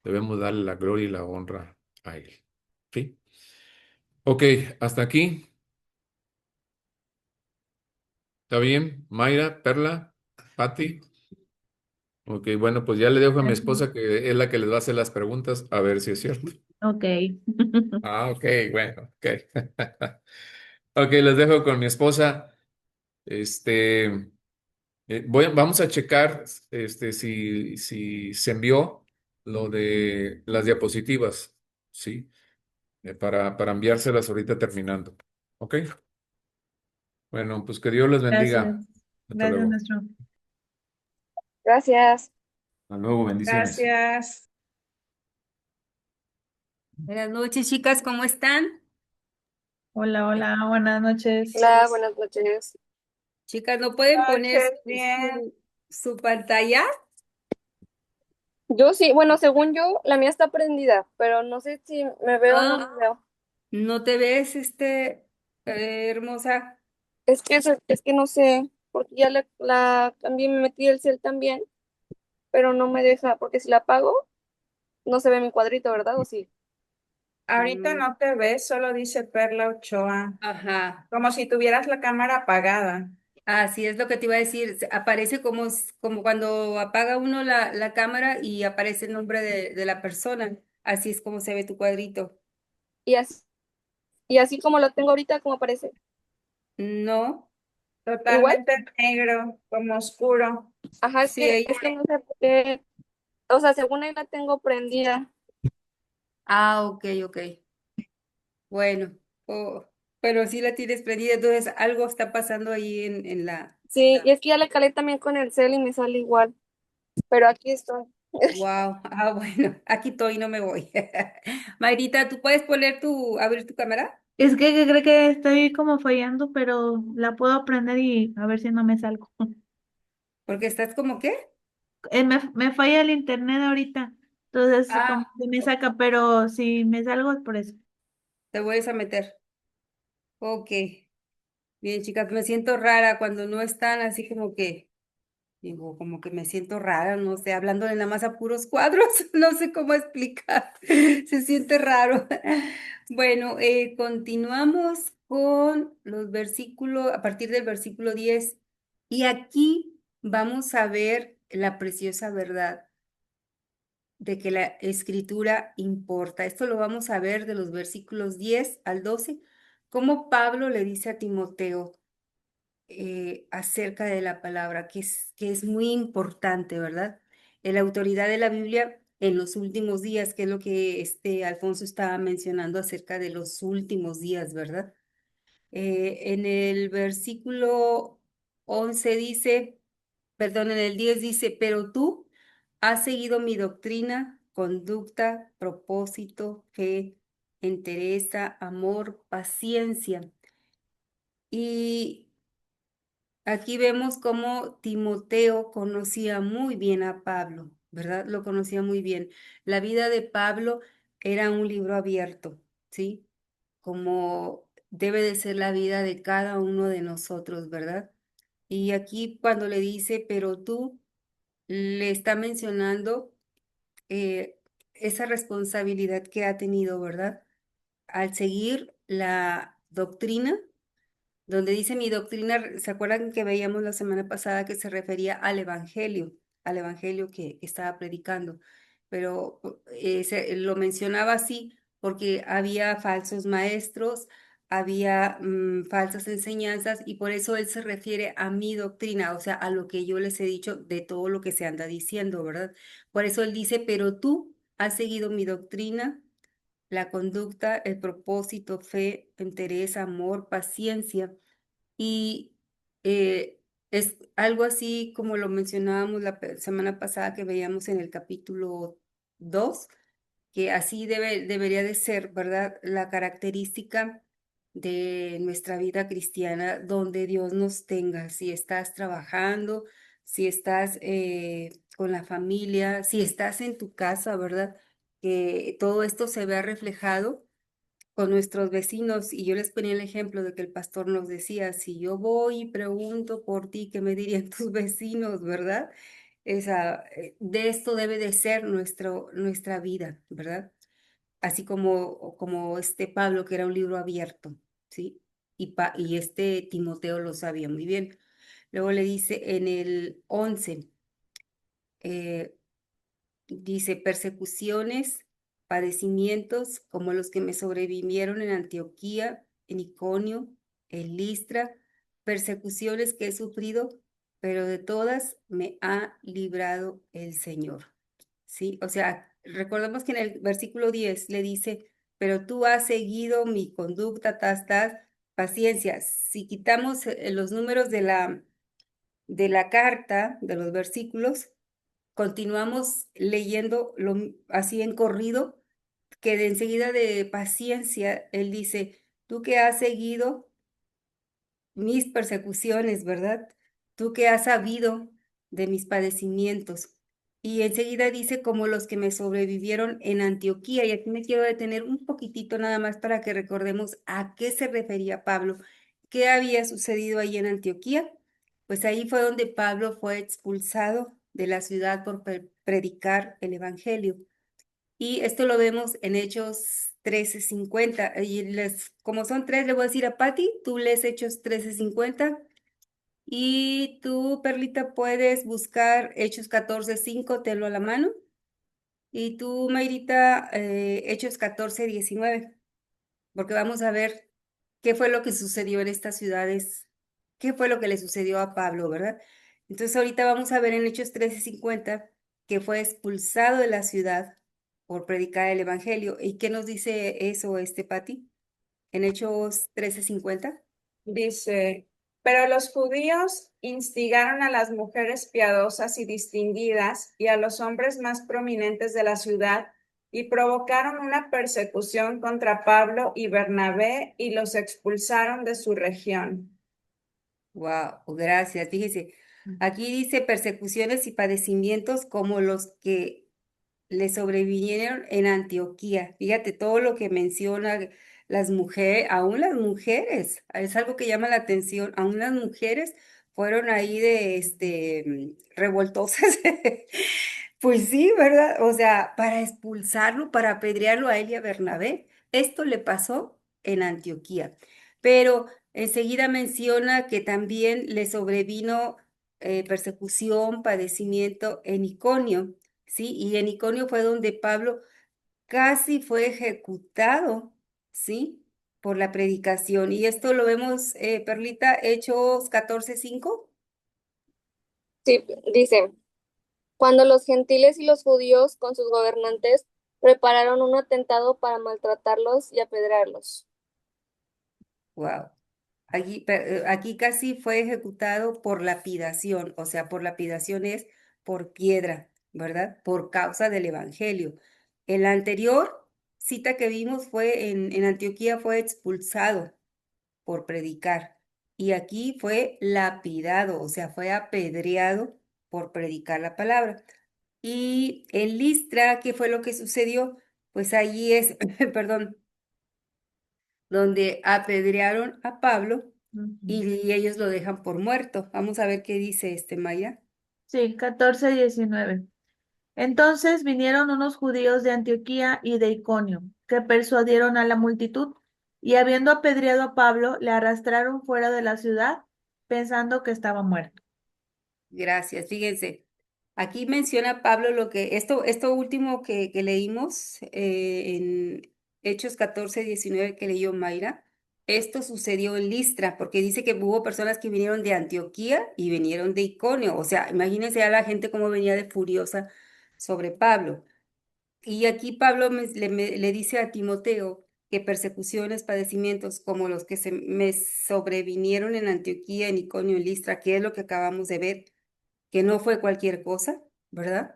debemos darle la gloria y la honra a Él. ¿Sí? Ok, hasta aquí. ¿Está bien? Mayra, Perla, Patti. Ok, bueno, pues ya le dejo a mi esposa que es la que les va a hacer las preguntas, a ver si es cierto. Ok. Ah, ok, bueno, ok. Ok, les dejo con mi esposa. Este, vamos a checar si se envió lo de las diapositivas, ¿sí? Para enviárselas ahorita terminando. ¿Ok? Bueno, pues que Dios les bendiga. Gracias. Hasta Gracias, luego. maestro. Gracias. Hasta luego, bendiciones. Gracias. Buenas noches, chicas, ¿cómo están? Hola, hola, buenas noches. Hola, buenas noches. Chicas, ¿no pueden poner Noches, bien. su pantalla? Yo sí, bueno, según yo, la mía está prendida, pero no sé si me veo o no me veo. ¿No te ves, hermosa? Es que no sé, porque ya la cambié, me metí el cel también, pero no me deja, porque si la apago, no se ve mi cuadrito, ¿verdad? ¿O sí? Ahorita Mm, no te ves, solo dice Perla Ochoa, ajá, como si tuvieras la cámara apagada. así es lo que te iba a decir. Aparece como cuando apaga uno la cámara y aparece el nombre de la persona. Así es como se ve tu cuadrito. Y así, y así como lo tengo ahorita, como aparece. No, Igual, Totalmente negro, como oscuro. ajá, sí, ahí. es que no sé por qué, o sea, según ahí la tengo prendida. Ah, ok, ok. Bueno, pero sí la tienes prendida, entonces algo está pasando ahí en la... Sí, y es que ya le calé también con el cel y me sale igual, pero aquí estoy. Wow. Ah, bueno, aquí estoy, no me voy. Mayrita, ¿tú puedes abrir tu cámara? Es que creo que estoy como fallando, pero la puedo aprender y a ver si no me salgo. Porque estás como qué? Me falla el internet ahorita, entonces como Ah, que me saca, pero si me salgo es por eso. te vuelves a meter. Ok. Bien, chicas, me siento rara cuando no están así como que, digo, como que me siento rara, no sé, hablándole nada más a puros cuadros, no sé cómo explicar, se siente raro. Bueno, continuamos con los versículos, a partir del versículo 10, y aquí vamos a ver la preciosa verdad de que la escritura importa. Esto lo vamos a ver de los versículos 10 al 12, cómo Pablo le dice a Timoteo acerca de la palabra, que es muy importante, ¿verdad? La autoridad de la Biblia en los últimos días, que es lo que Alfonso estaba mencionando acerca de los últimos días, ¿verdad? En el versículo 11 dice, perdón, en el 10 dice, pero tú has seguido mi doctrina, conducta, propósito, fe, entereza, amor, paciencia. Y aquí vemos cómo Timoteo conocía muy bien a Pablo, ¿verdad? Lo conocía muy bien. La vida de Pablo era un libro abierto, ¿sí? Como debe de ser la vida de cada uno de nosotros, ¿verdad? Y aquí cuando le dice, pero tú, le está mencionando esa responsabilidad que ha tenido, ¿verdad? Al seguir la doctrina donde dice mi doctrina, ¿se acuerdan que veíamos la semana pasada que se refería al evangelio que estaba predicando? Pero lo mencionaba así porque había falsos maestros, había falsas enseñanzas y por eso él se refiere a mi doctrina, o sea, a lo que yo les he dicho de todo lo que se anda diciendo, ¿verdad? Por eso él dice, pero tú has seguido mi doctrina, la conducta, el propósito, fe, interés, amor, paciencia. Y es algo así como lo mencionábamos la semana pasada que veíamos en el capítulo 2 que así debería de ser, ¿verdad? La característica de nuestra vida cristiana, donde Dios nos tenga, si estás trabajando, si estás con la familia, si estás en tu casa, ¿verdad? Que todo esto se vea reflejado con nuestros vecinos y yo les ponía el ejemplo de que el pastor nos decía, si yo voy y pregunto por ti, ¿qué me dirían tus vecinos, verdad? De esto debe de ser nuestra vida, ¿verdad? Así como este Pablo, que era un libro abierto, ¿sí? Y este Timoteo lo sabía muy bien. Luego le dice en el 11, eh, dice, persecuciones, padecimientos como los que me sobrevivieron en Antioquía, en Iconio, en Listra, persecuciones que he sufrido, pero de todas me ha librado el Señor. ¿Sí? O sea, recordemos que en el versículo 10 le dice, pero tú has seguido mi conducta, paciencia. Si quitamos los números de la carta, de los versículos, continuamos leyendo así en corrido, que de enseguida de paciencia, él dice, tú que has seguido mis persecuciones, ¿verdad? Tú que has sabido de mis padecimientos. Y enseguida dice, como los que me sobrevivieron en Antioquía. Y aquí me quiero detener un poquitito nada más para que recordemos a qué se refería Pablo. ¿Qué había sucedido ahí en Antioquía? Pues ahí fue donde Pablo fue expulsado de la ciudad por predicar el evangelio. Y esto lo vemos en Hechos 13:50. Y como son tres, le voy a decir a Patti, tú lees Hechos 13:50. Y tú, Perlita, puedes buscar Hechos 14:5, tenlo a la mano. Y tú, Mayrita, Hechos 14:19, porque vamos a ver qué fue lo que sucedió en estas ciudades, qué fue lo que le sucedió a Pablo, ¿verdad? Entonces ahorita vamos a ver en Hechos 13:50 que fue expulsado de la ciudad por predicar el evangelio. ¿Y qué nos dice eso, Pati? En Hechos 13:50. Dice, Pero los judíos instigaron a las mujeres piadosas y distinguidas y a los hombres más prominentes de la ciudad y provocaron una persecución contra Pablo y Bernabé y los expulsaron de su región. Wow, gracias. Fíjese, aquí dice persecuciones y padecimientos como los que le sobrevinieron en Antioquía. Fíjate todo lo que menciona las mujeres, aún las mujeres, es algo que llama la atención, aún las mujeres fueron ahí de revoltosas. Pues sí, ¿verdad? O sea, para expulsarlo, para apedrearlo a él y a Bernabé. Esto le pasó en Antioquía. Pero enseguida menciona que también le sobrevino persecución, padecimiento en Iconio. ¿Sí? Y en Iconio fue donde Pablo casi fue ejecutado, ¿sí? Por la predicación. Y esto lo vemos, Perlita, Hechos 14:5. Sí, dice, cuando los gentiles y los judíos con sus gobernantes prepararon un atentado para maltratarlos y apedrearlos. Wow. Aquí casi fue ejecutado por lapidación, o sea, por lapidación es por piedra, ¿verdad? Por causa del evangelio. El anterior cita que vimos fue en Antioquía, fue expulsado por predicar. Y aquí fue lapidado, o sea, fue apedreado por predicar la palabra. Y en Listra, ¿qué fue lo que sucedió? Pues allí es, perdón, donde apedrearon a Pablo Ujú. y ellos lo dejan por muerto. Vamos a ver qué dice Maya. Sí, 14:19. Entonces vinieron unos judíos de Antioquía y de Iconio, que persuadieron a la multitud, y habiendo apedreado a Pablo, le arrastraron fuera de la ciudad, pensando que estaba muerto. Gracias. Fíjense, aquí menciona Pablo esto último que leímos en Hechos 14:19 que leyó Mayra. Esto sucedió en Listra, porque dice que hubo personas que vinieron de Antioquía y vinieron de Iconio. O sea, imagínense a la gente cómo venía de furiosa sobre Pablo. Y aquí Pablo le dice a Timoteo que persecuciones, padecimientos como los que se me sobrevinieron en Antioquía, en Iconio, en Listra, que es lo que acabamos de ver, que no fue cualquier cosa, ¿verdad?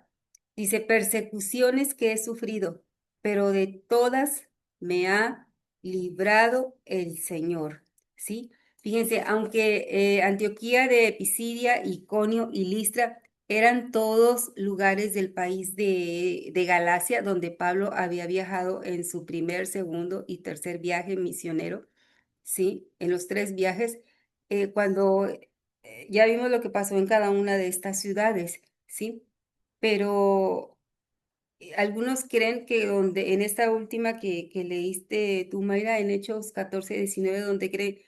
Dice, persecuciones que he sufrido, pero de todas me ha librado el Señor, ¿sí? Fíjense, aunque Antioquía de Pisidia, Iconio y Listra eran todos lugares del país de Galacia, donde Pablo había viajado en su primer, segundo y tercer viaje misionero, ¿sí? En los tres viajes, cuando ya vimos lo que pasó en cada una de estas ciudades, ¿sí? Pero algunos creen que donde, en esta última que leíste tú, Mayra, en Hechos 14:19, donde cree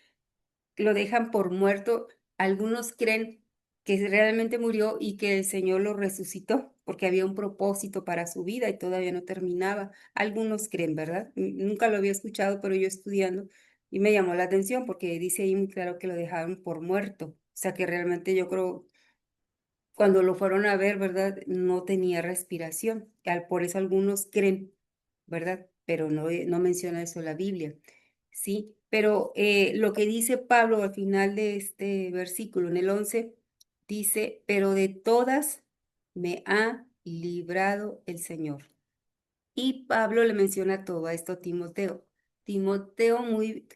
lo dejan por muerto, algunos creen que realmente murió y que el Señor lo resucitó, porque había un propósito para su vida y todavía no terminaba. Algunos creen, ¿verdad? Nunca lo había escuchado, pero yo estudiando y me llamó la atención porque dice ahí muy claro que lo dejaron por muerto. O sea que realmente yo creo, cuando lo fueron a ver, ¿verdad? No tenía respiración. Por eso algunos creen, ¿verdad? Pero no menciona eso la Biblia, ¿sí? Pero lo que dice Pablo al final de este versículo, en el 11, dice, pero de todas me ha librado el Señor. Y Pablo le menciona todo esto a Timoteo. Timoteo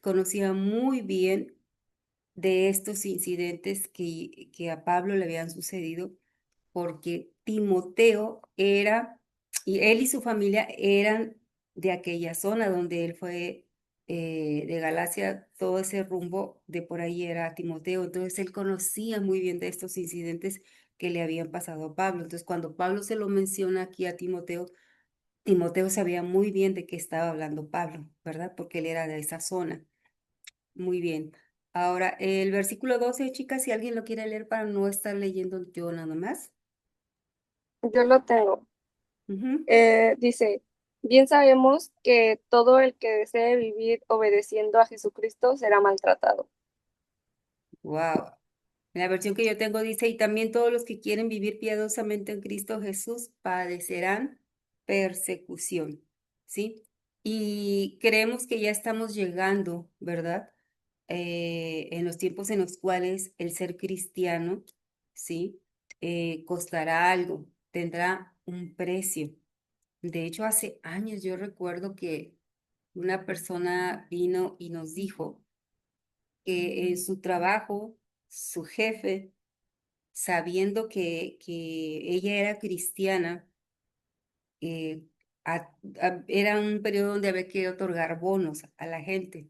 conocía muy bien de estos incidentes que a Pablo le habían sucedido, porque Timoteo era, y él y su familia eran de aquella zona donde él fue, de Galacia, todo ese rumbo de por ahí era Timoteo. Entonces él conocía muy bien de estos incidentes que le habían pasado a Pablo. Entonces cuando Pablo se lo menciona aquí a Timoteo, Timoteo sabía muy bien de qué estaba hablando Pablo, ¿verdad? Porque él era de esa zona. Muy bien. Ahora, el versículo 12, chicas, si alguien lo quiere leer para no estar leyendo yo nada más. Yo lo tengo. Ujú. Dice, bien sabemos que todo el que desee vivir obedeciendo a Jesucristo será maltratado. Wow. La versión que yo tengo dice, y también todos los que quieren vivir piadosamente en Cristo Jesús padecerán persecución, ¿sí? Y creemos que ya estamos llegando, ¿verdad? en los tiempos en los cuales el ser cristiano, ¿sí? Costará algo, tendrá un precio. De hecho, hace años yo recuerdo que una persona vino y nos dijo que en su trabajo, su jefe, sabiendo que ella era cristiana, eh, era un periodo donde había que otorgar bonos a la gente.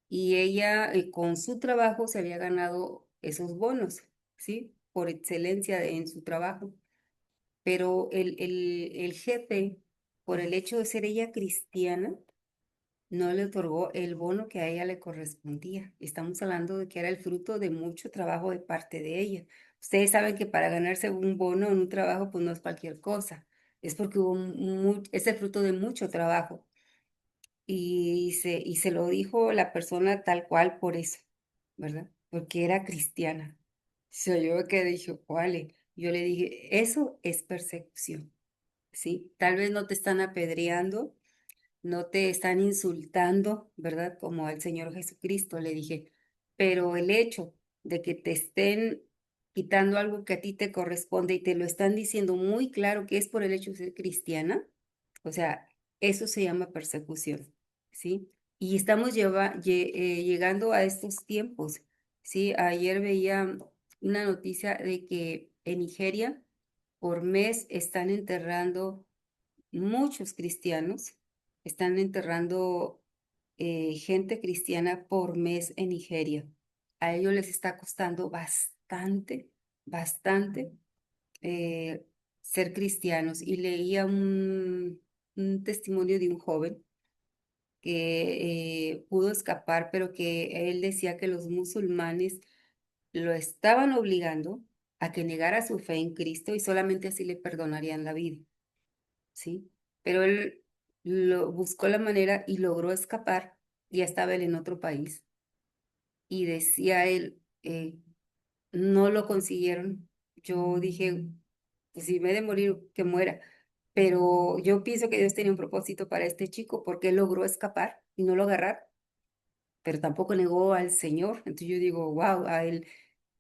Y ella con su trabajo se había ganado esos bonos, ¿sí? Por excelencia en su trabajo. Pero el jefe, por el hecho de ser ella cristiana, no le otorgó el bono que a ella le correspondía. Estamos hablando de que era el fruto de mucho trabajo de parte de ella. Ustedes saben que para ganarse un bono en un trabajo, pues no es cualquier cosa. Es porque es el fruto de mucho trabajo. Y se lo dijo la persona tal cual por eso, ¿verdad? Porque era cristiana. O yo que dije, ¿cuál? Yo le dije, eso es persecución, ¿sí? Tal vez no te están apedreando, no te están insultando, ¿verdad? Como al Señor Jesucristo, le dije, pero el hecho de que te estén quitando algo que a ti te corresponde y te lo están diciendo muy claro que es por el hecho de ser cristiana, o sea, eso se llama persecución, ¿sí? Y estamos llegando a estos tiempos, ¿sí? Ayer veía una noticia de que en Nigeria por mes están enterrando muchos cristianos, están enterrando gente cristiana por mes en Nigeria. A ellos les está costando bastante, bastante eh, ser cristianos. Y leía un testimonio de un joven que pudo escapar, pero que él decía que los musulmanes lo estaban obligando a que negara su fe en Cristo y solamente así le perdonarían la vida, ¿sí? Pero él buscó la manera y logró escapar, ya estaba él en otro país. Y decía él, no lo consiguieron. Yo dije, pues si me he de morir, que muera. Pero yo pienso que Dios tenía un propósito para este chico porque él logró escapar y no lo agarraron, pero tampoco negó al Señor. Entonces yo digo, wow, a él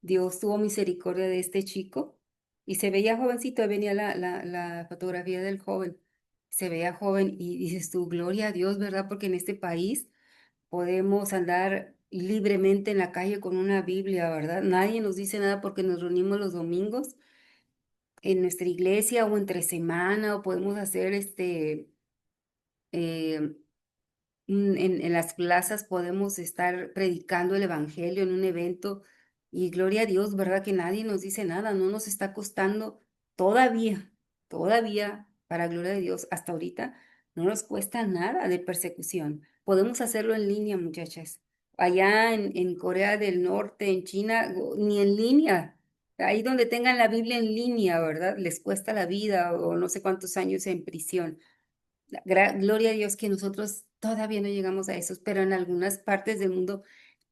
Dios tuvo misericordia de este chico y se veía jovencito, ahí venía la fotografía del joven, se veía joven y dices tú, gloria a Dios, ¿verdad? Porque en este país podemos andar libremente en la calle con una Biblia, ¿verdad? Nadie nos dice nada porque nos reunimos los domingos en nuestra iglesia o entre semana o podemos hacer eh, en las plazas podemos estar predicando el evangelio en un evento y gloria a Dios, ¿verdad? Que nadie nos dice nada, no nos está costando todavía, todavía, para gloria de Dios, hasta ahorita, no nos cuesta nada de persecución. Podemos hacerlo en línea, muchachas. Allá en Corea del Norte, en China, ni en línea. Ahí donde tengan la Biblia en línea, ¿verdad? Les cuesta la vida o no sé cuántos años en prisión. Gloria a Dios que nosotros todavía no llegamos a esos, pero en algunas partes del mundo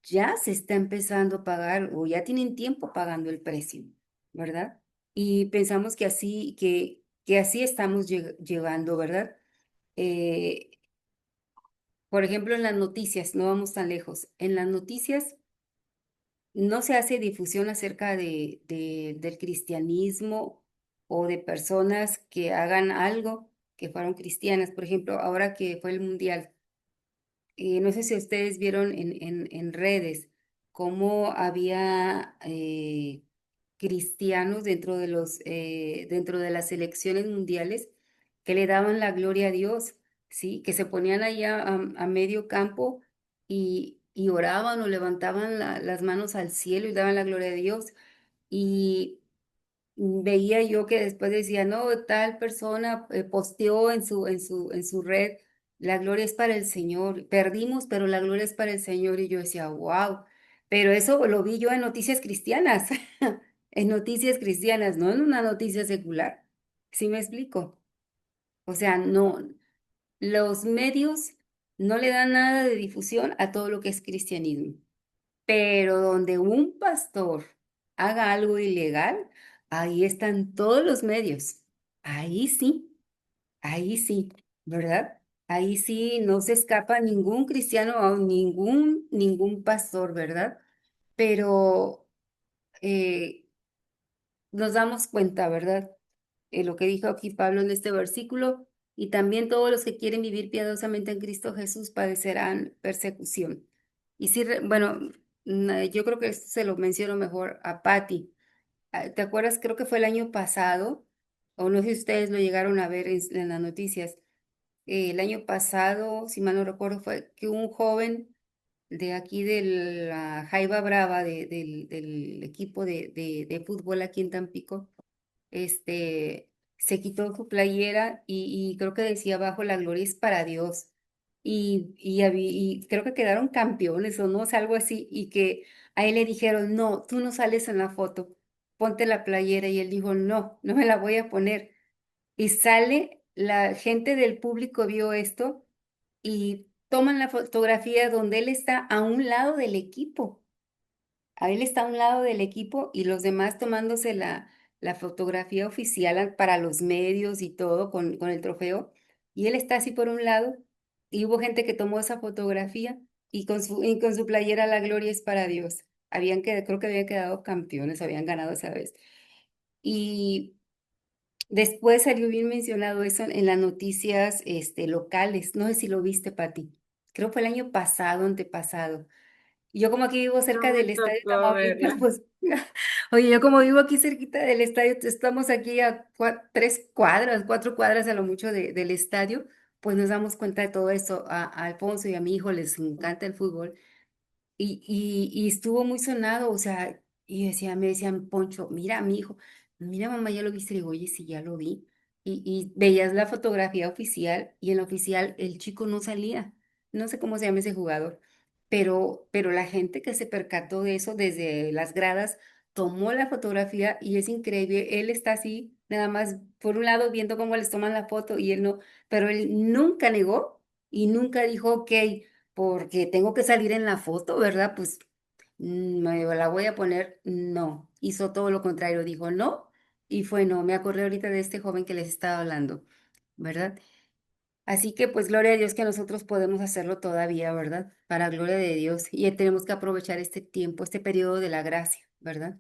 ya se está empezando a pagar o ya tienen tiempo pagando el precio, ¿verdad? Y pensamos que así estamos llevando, ¿verdad? Eh, por ejemplo, en las noticias, no vamos tan lejos, en las noticias no se hace difusión acerca del cristianismo o de personas que hagan algo que fueron cristianas. Por ejemplo, ahora que fue el mundial, no sé si ustedes vieron en redes cómo había cristianos dentro de las elecciones mundiales que le daban la gloria a Dios, ¿sí? Que se ponían allá a medio campo y oraban o levantaban las manos al cielo y daban la gloria a Dios. Y veía yo que después decía, no, tal persona posteó en su red, la gloria es para el Señor, perdimos, pero la gloria es para el Señor. Y yo decía, wow, pero eso lo vi yo en noticias cristianas, en noticias cristianas, no en una noticia secular. ¿Sí me explico? O sea, no, los medios no le dan nada de difusión a todo lo que es cristianismo. Pero donde un pastor haga algo ilegal, ahí están todos los medios. Ahí sí, ¿verdad? Ahí sí no se escapa ningún cristiano o ningún pastor, ¿verdad? Pero eh, nos damos cuenta, ¿verdad? Lo que dijo aquí Pablo en este versículo, y también todos los que quieren vivir piadosamente en Cristo Jesús padecerán persecución. Y sí, bueno, yo creo que esto se lo menciono mejor a Patty. ¿Te acuerdas? Creo que fue el año pasado, o no sé si ustedes lo llegaron a ver en las noticias. El año pasado, si mal no recuerdo, fue que un joven de aquí de la Jaiba Brava, del equipo de fútbol aquí en Tampico, este, se quitó su playera y creo que decía abajo, la gloria es para Dios. Y creo que quedaron campeones o no, o sea, algo así, y que a él le dijeron, no, tú no sales en la foto, ponte la playera, y él dijo, no, no me la voy a poner. Y sale, la gente del público vio esto y toman la fotografía donde él está a un lado del equipo. A él está a un lado del equipo y los demás tomándose la fotografía oficial para los medios y todo con el trofeo. Y él está así por un lado y hubo gente que tomó esa fotografía y con su playera La gloria es para Dios. Creo que habían quedado campeones, habían ganado esa vez. Y después salió bien mencionado eso en las noticias locales. No sé si lo viste, Pati. Creo que fue el año pasado, antepasado. Y yo como aquí vivo No cerca me del estadio tocó Tamaulipas, verla. pues, oye, yo como vivo aquí cerquita del estadio, estamos aquí a 3 cuadras, 4 cuadras a lo mucho del estadio, pues nos damos cuenta de todo eso. A Alfonso y a mi hijo les encanta el fútbol y estuvo muy sonado, o sea, me decían, Poncho, mira, mi hijo, mira, mamá, ya lo viste, le digo, oye, sí, ya lo vi. Y veías la fotografía oficial y en la oficial el chico no salía. No sé cómo se llama ese jugador, pero la gente que se percató de eso desde las gradas tomó la fotografía y es increíble. Él está así, nada más, por un lado, viendo cómo les toman la foto y él no, pero él nunca negó y nunca dijo, ok, porque tengo que salir en la foto, ¿verdad? Pues me la voy a poner. No, hizo todo lo contrario, dijo no y fue no. Me acordé ahorita de este joven que les estaba hablando, ¿verdad? Así que pues gloria a Dios que nosotros podemos hacerlo todavía, ¿verdad? Para gloria de Dios. Y tenemos que aprovechar este tiempo, este periodo de la gracia, ¿verdad?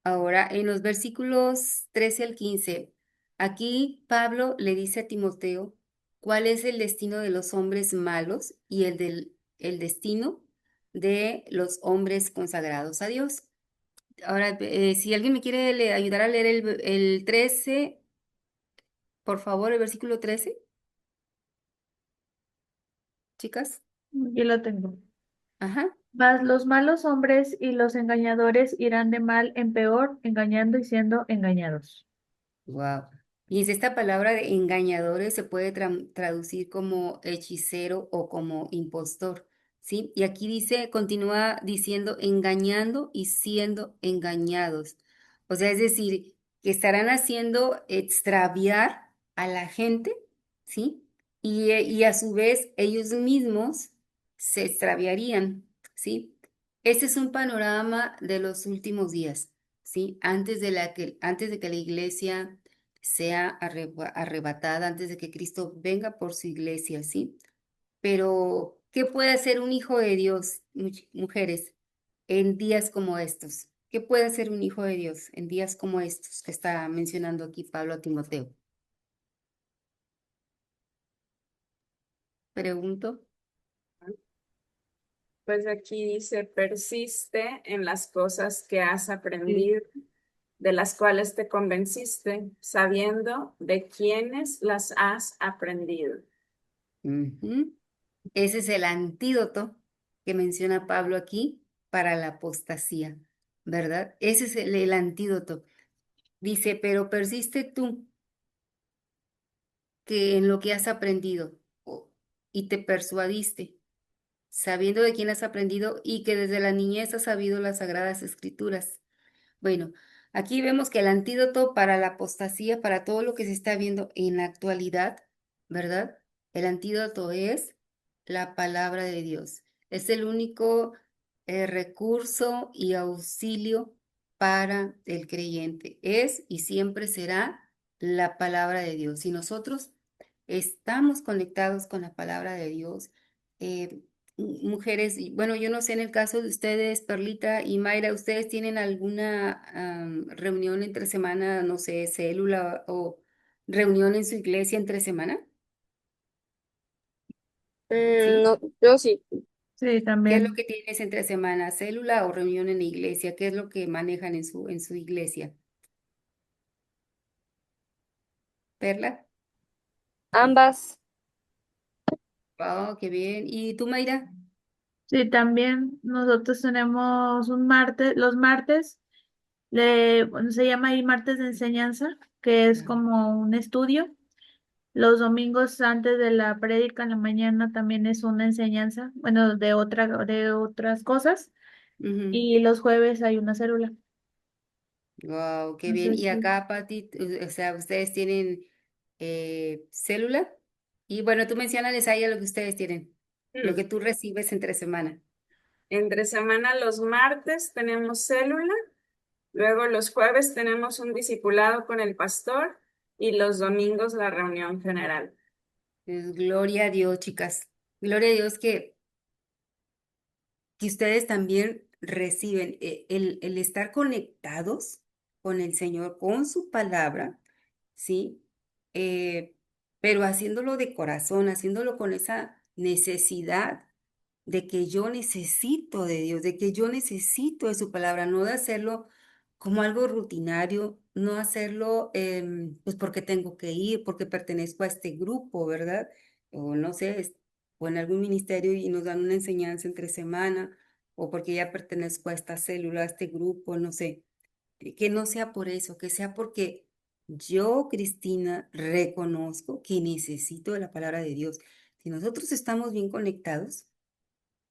Ahora, en los versículos 13 al 15, aquí Pablo le dice a Timoteo cuál es el destino de los hombres malos y el destino de los hombres consagrados a Dios. Ahora, si alguien me quiere ayudar a leer el 13, por favor, el versículo 13, chicas. Aquí lo tengo. Ajá. Mas los malos hombres y los engañadores irán de mal en peor, engañando y siendo engañados. Wow. Y es esta palabra de engañadores se puede traducir como hechicero o como impostor, ¿sí? Y aquí dice, continúa diciendo engañando y siendo engañados. O sea, es decir, que estarán haciendo extraviar a la gente, ¿sí? Y a su vez ellos mismos se extraviarían, ¿sí? Este es un panorama de los últimos días. ¿Sí? Antes de que la iglesia sea arrebatada, antes de que Cristo venga por su iglesia, ¿sí? Pero, ¿qué puede hacer un hijo de Dios, mujeres, en días como estos? ¿Qué puede hacer un hijo de Dios en días como estos que está mencionando aquí Pablo a Timoteo? Pregunto. Pues aquí dice, persiste en las cosas que has Sí. aprendido, de las cuales te convenciste, sabiendo de quiénes las has aprendido. Ujú. Ese es el antídoto que menciona Pablo aquí para la apostasía, ¿verdad? Ese es el antídoto. Dice, pero persiste tú que en lo que has aprendido y te persuadiste, sabiendo de quién has aprendido y que desde la niñez has sabido las sagradas escrituras. Bueno, aquí vemos que el antídoto para la apostasía, para todo lo que se está viendo en la actualidad, ¿verdad? El antídoto es la palabra de Dios. Es el único recurso y auxilio para el creyente. Es y siempre será la palabra de Dios. Y nosotros estamos conectados con la palabra de Dios. Mujeres, bueno, yo no sé en el caso de ustedes, Perlita y Mayra, ¿ustedes tienen alguna reunión entre semana, no sé, célula o reunión en su iglesia entre semana? ¿Sí? No, yo sí. Sí, ¿Qué es lo también. que tienes entre semana, célula o reunión en la iglesia? ¿Qué es lo que manejan en su iglesia? ¿Perla? Ambas. Oh, qué bien. ¿Y tú, Mayra? Sí, también nosotros tenemos un martes, los martes, bueno, se llama ahí martes de enseñanza, que es como un estudio. Los domingos antes de la prédica en la mañana también es una enseñanza, bueno, de otras cosas. Y los jueves hay una célula. Wow, qué bien. Entonces, Y sí. acá, Pati, o sea, ustedes tienen célula. Y bueno, tú mencionales ahí a lo que ustedes tienen, lo que Mm. tú recibes entre semana. Entre semana los martes tenemos célula, luego los jueves tenemos un discipulado con el pastor y los domingos la reunión general. Gloria a Dios, chicas. Gloria a Dios que ustedes también reciben el estar conectados con el Señor, con su palabra, ¿sí? Eh, pero haciéndolo de corazón, haciéndolo con esa necesidad de que yo necesito de Dios, de que yo necesito de su palabra, no de hacerlo como algo rutinario, no hacerlo pues porque tengo que ir, porque pertenezco a este grupo, ¿verdad? O no sé, o en algún ministerio y nos dan una enseñanza entre semana, o porque ya pertenezco a esta célula, a este grupo, no sé, que no sea por eso, que sea porque yo, Cristina, reconozco que necesito de la palabra de Dios. Si nosotros estamos bien conectados,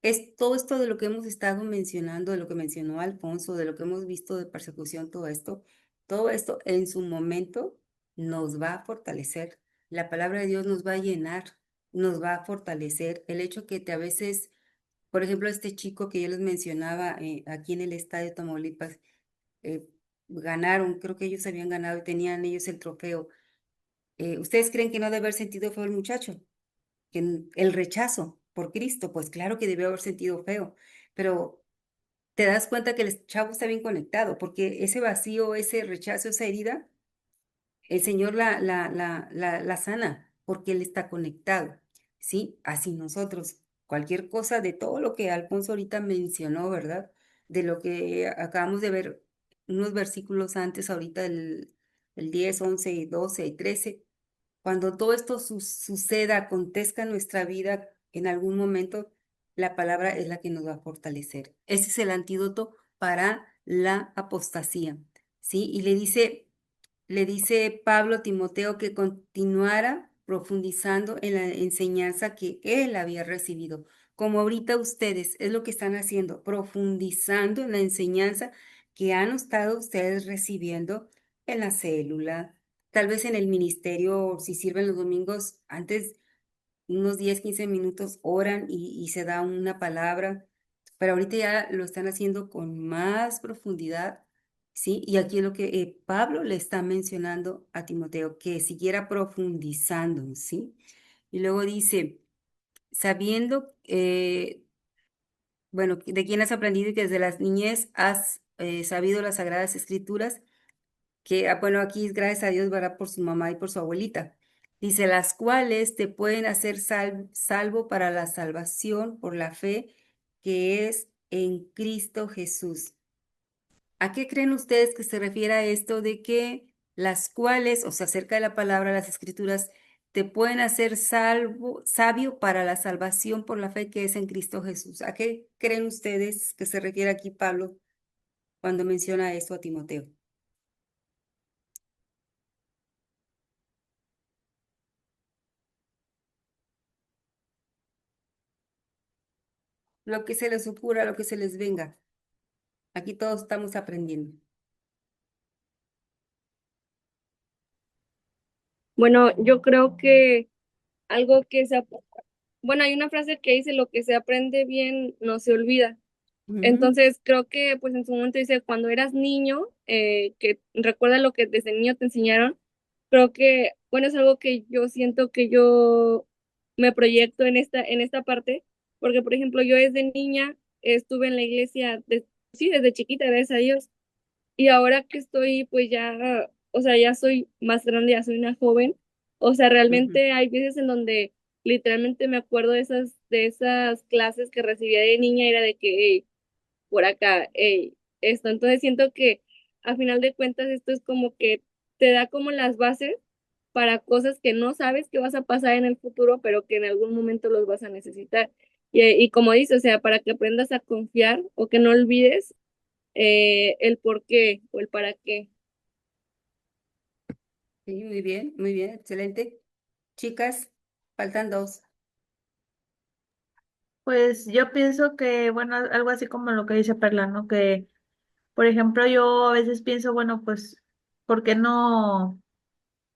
es todo esto de lo que hemos estado mencionando, de lo que mencionó Alfonso, de lo que hemos visto de persecución, todo esto en su momento nos va a fortalecer. La palabra de Dios nos va a llenar, nos va a fortalecer. El hecho que te a veces, por ejemplo, este chico que yo les mencionaba aquí en el estadio de Tamaulipas, eh, ganaron, creo que ellos habían ganado y tenían ellos el trofeo. ¿Ustedes creen que no debe haber sentido feo el muchacho? Que el rechazo por Cristo, pues claro que debió haber sentido feo, pero te das cuenta que el chavo está bien conectado, porque ese vacío, ese rechazo, esa herida, el Señor la sana, porque Él está conectado, ¿sí? Así nosotros, cualquier cosa de todo lo que Alfonso ahorita mencionó, ¿verdad? De lo que acabamos de ver unos versículos antes, ahorita el 10, 11, y 12 y 13. Cuando todo esto suceda, acontezca en nuestra vida en algún momento, la palabra es la que nos va a fortalecer. Ese es el antídoto para la apostasía, ¿sí? Y le dice Pablo a Timoteo que continuara profundizando en la enseñanza que él había recibido. Como ahorita ustedes es lo que están haciendo, profundizando en la enseñanza que han estado ustedes recibiendo en la célula, tal vez en el ministerio, si sirven los domingos, antes unos 10 15 minutos oran y se da una palabra, pero ahorita ya lo están haciendo con más profundidad, ¿sí? Y aquí es lo que Pablo le está mencionando a Timoteo, que siguiera profundizando, ¿sí? Y luego dice, sabiendo, bueno, de quién has aprendido y que desde las niñez has sabido las sagradas escrituras, que, bueno, aquí es gracias a Dios, ¿verdad? Por su mamá y por su abuelita. Dice, las cuales te pueden hacer salvo para la salvación por la fe que es en Cristo Jesús. ¿A qué creen ustedes que se refiere a esto de que las cuales, o sea, acerca de la palabra, las escrituras, te pueden hacer sabio para la salvación por la fe que es en Cristo Jesús? ¿A qué creen ustedes que se refiere aquí Pablo cuando menciona esto a Timoteo? Lo que se les ocurra, lo que se les venga. Aquí todos estamos aprendiendo. Bueno, yo creo que algo que bueno, hay una frase que dice, lo que se aprende bien no se olvida. Ujú. Entonces, creo que pues en su momento dice, cuando eras niño, que recuerda lo que desde niño te enseñaron, creo que, bueno, es algo que yo siento que yo me proyecto en esta parte, porque por ejemplo, yo desde niña estuve en la iglesia, sí, desde chiquita, gracias a Dios, y ahora que estoy, pues ya, o sea, ya soy más grande, ya soy una joven, o sea, Ujú. realmente hay veces en donde literalmente me acuerdo de esas clases que recibía de niña, era de que, hey, por acá, hey, esto, entonces siento que a final de cuentas esto es como que te da como las bases para cosas que no sabes que vas a pasar en el futuro, pero que en algún momento los vas a necesitar. Y como dices, o sea, para que aprendas a confiar o que no olvides el por qué o el para qué. Sí, muy bien, excelente. Chicas, faltan dos. Pues yo pienso que, bueno, algo así como lo que dice Perla, ¿no? Que, por ejemplo, yo a veces pienso, bueno, pues, ¿por qué no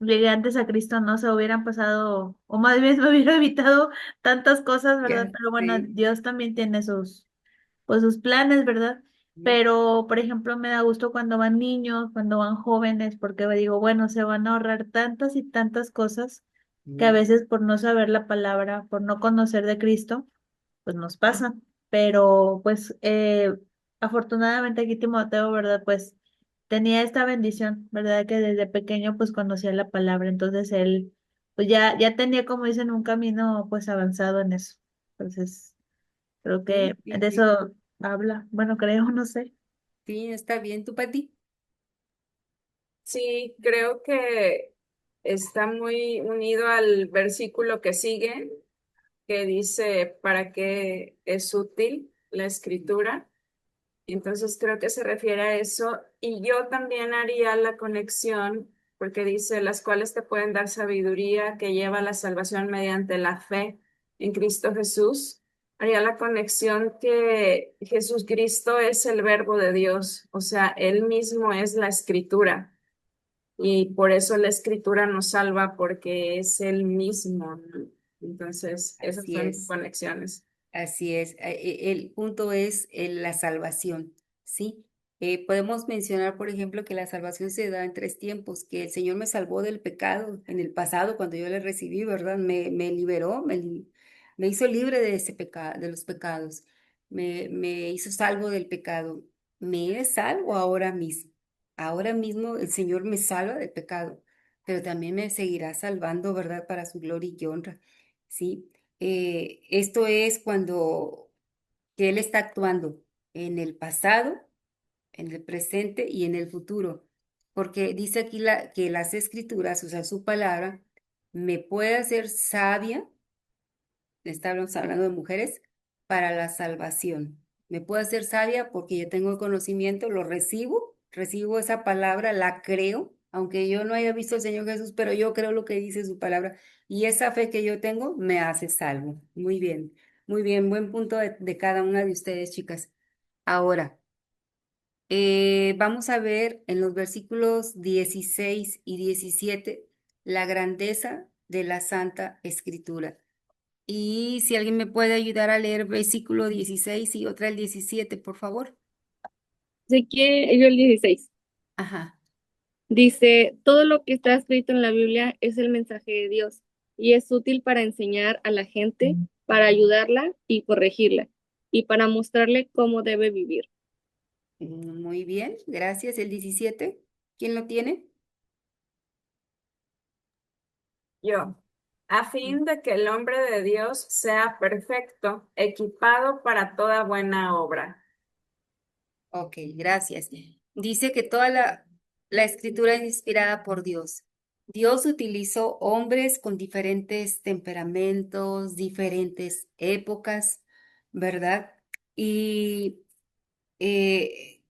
llegué antes a Cristo? No se hubieran pasado, o más bien me hubiera evitado tantas cosas, ¿verdad? Ya, Pero bueno, sí. Dios también tiene sus, pues, sus planes, ¿verdad? Ujú. Pero, por ejemplo, me da gusto cuando van niños, cuando van jóvenes, porque digo, bueno, se van a ahorrar tantas y tantas cosas que a Mm, veces por no saber la palabra, por no conocer de Cristo, pues nos pasa. Pero pues afortunadamente aquí Timoteo, ¿verdad? Pues tenía esta bendición, ¿verdad? Que desde pequeño pues conocía la palabra, entonces él pues ya tenía, como dicen, un camino pues avanzado en eso. Entonces creo que sí, sí, de sí. eso habla, bueno, creo, no sé. Sí, está bien. ¿Tú, Pati? Sí, creo que está muy unido al versículo que sigue, que dice, ¿para qué es útil la escritura? Entonces creo que se refiere a eso. Y yo también haría la conexión, porque dice, las cuales te pueden dar sabiduría que lleva a la salvación mediante la fe en Cristo Jesús. Haría la conexión que Jesucristo es el verbo de Dios, o sea, Él mismo es la escritura. Y por eso la escritura nos salva, porque es Él mismo, ¿no? Entonces, esas Así son es. conexiones. Así es, el punto es la salvación, ¿sí? Podemos mencionar, por ejemplo, que la salvación se da en tres tiempos, que el Señor me salvó del pecado en el pasado cuando yo le recibí, ¿verdad? Me liberó, me hizo libre de ese pecado, de los pecados, me hizo salvo del pecado. Me es salvo ahora mismo. Ahora mismo el Señor me salva del pecado, pero también me seguirá salvando, ¿verdad? Para su gloria y honra, ¿sí? Esto es cuando que Él está actuando en el pasado, en el presente y en el futuro. Porque dice aquí que las escrituras, o sea, su palabra, me puede hacer sabia, estamos hablando de mujeres, para la salvación. Me puede hacer sabia porque yo tengo el conocimiento, lo recibo esa palabra, la creo, aunque yo no haya visto al Señor Jesús, pero yo creo lo que dice su palabra. Y esa fe que yo tengo me hace salvo. Muy bien, buen punto de cada una de ustedes, chicas. Ahora, vamos a ver en los versículos 16 y 17 la grandeza de la Santa Escritura. Y si alguien me puede ayudar a leer versículo 16 y otra el 17, por favor. Así que yo el 16 Ajá. dice, todo lo que está escrito en la Biblia es el mensaje de Dios y es útil para enseñar a la gente, para ayudarla y corregirla y para mostrarle cómo debe vivir. Muy bien, gracias. El 17, ¿quién lo tiene? Yo, a fin de que el hombre de Dios sea perfecto, equipado para toda buena obra. Ok, gracias. Dice que toda la escritura es inspirada por Dios. Dios utilizó hombres con diferentes temperamentos, diferentes épocas, ¿verdad? Y eh,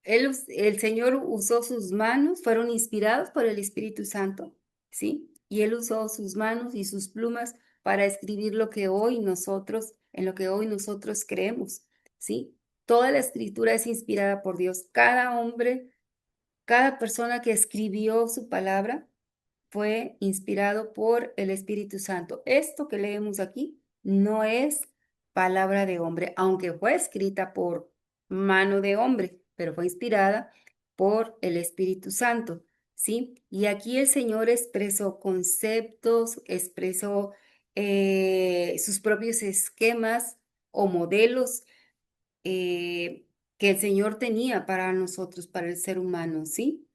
el Señor usó sus manos, fueron inspirados por el Espíritu Santo, ¿sí? Y Él usó sus manos y sus plumas para escribir lo que hoy nosotros, en lo que hoy nosotros creemos, ¿sí? Toda la escritura es inspirada por Dios. Cada hombre, cada persona que escribió su palabra fue inspirado por el Espíritu Santo. Esto que leemos aquí no es palabra de hombre, aunque fue escrita por mano de hombre, pero fue inspirada por el Espíritu Santo, ¿sí? Y aquí el Señor expresó conceptos, expresó sus propios esquemas o modelos que el Señor tenía para nosotros, para el ser humano, ¿sí?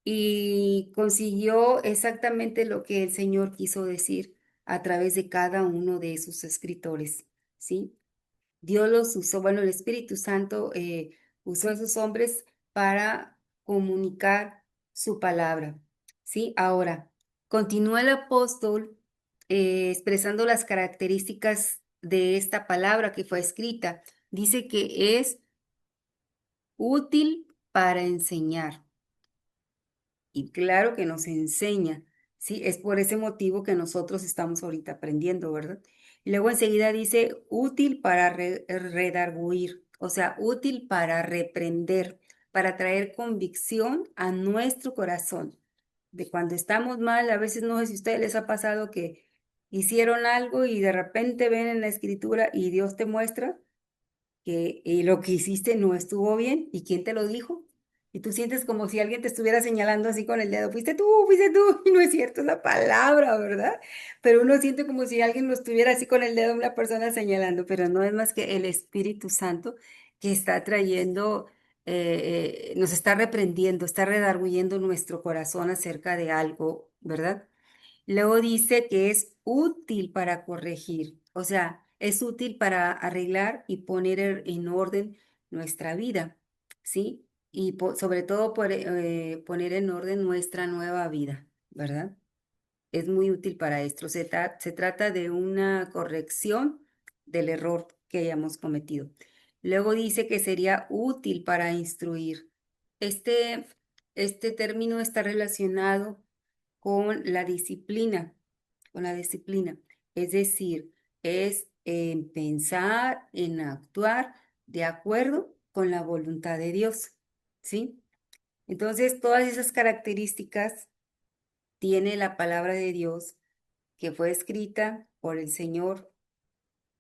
Y consiguió exactamente lo que el Señor quiso decir a través de cada uno de sus escritores, ¿sí? Dios los usó, bueno, el Espíritu Santo usó a esos hombres para comunicar su palabra, ¿sí? Ahora, continúa el apóstol expresando las características de esta palabra que fue escrita. Dice que es útil para enseñar. Y claro que nos enseña, ¿sí? Es por ese motivo que nosotros estamos ahorita aprendiendo, ¿verdad? Y luego enseguida dice útil para redarguir, o sea, útil para reprender, para traer convicción a nuestro corazón. De cuando estamos mal, a veces no sé si a ustedes les ha pasado que hicieron algo y de repente ven en la escritura y Dios te muestra que lo que hiciste no estuvo bien. ¿Y quién te lo dijo? Y tú sientes como si alguien te estuviera señalando así con el dedo, fuiste tú, y no es cierto, es la palabra, ¿verdad? Pero uno siente como si alguien lo estuviera así con el dedo, una persona señalando, pero no es más que el Espíritu Santo que está trayendo, nos está reprendiendo, está redarguyendo nuestro corazón acerca de algo, ¿verdad? Luego dice que es útil para corregir, o sea, es útil para arreglar y poner en orden nuestra vida, ¿sí? Y sobre todo poner en orden nuestra nueva vida, ¿verdad? Es muy útil para esto. Se trata de una corrección del error que hayamos cometido. Luego dice que sería útil para instruir. Este, este término está relacionado con la disciplina, con la disciplina. Es decir, es en pensar, en actuar de acuerdo con la voluntad de Dios, ¿sí? Entonces, todas esas características tiene la palabra de Dios que fue escrita por el Señor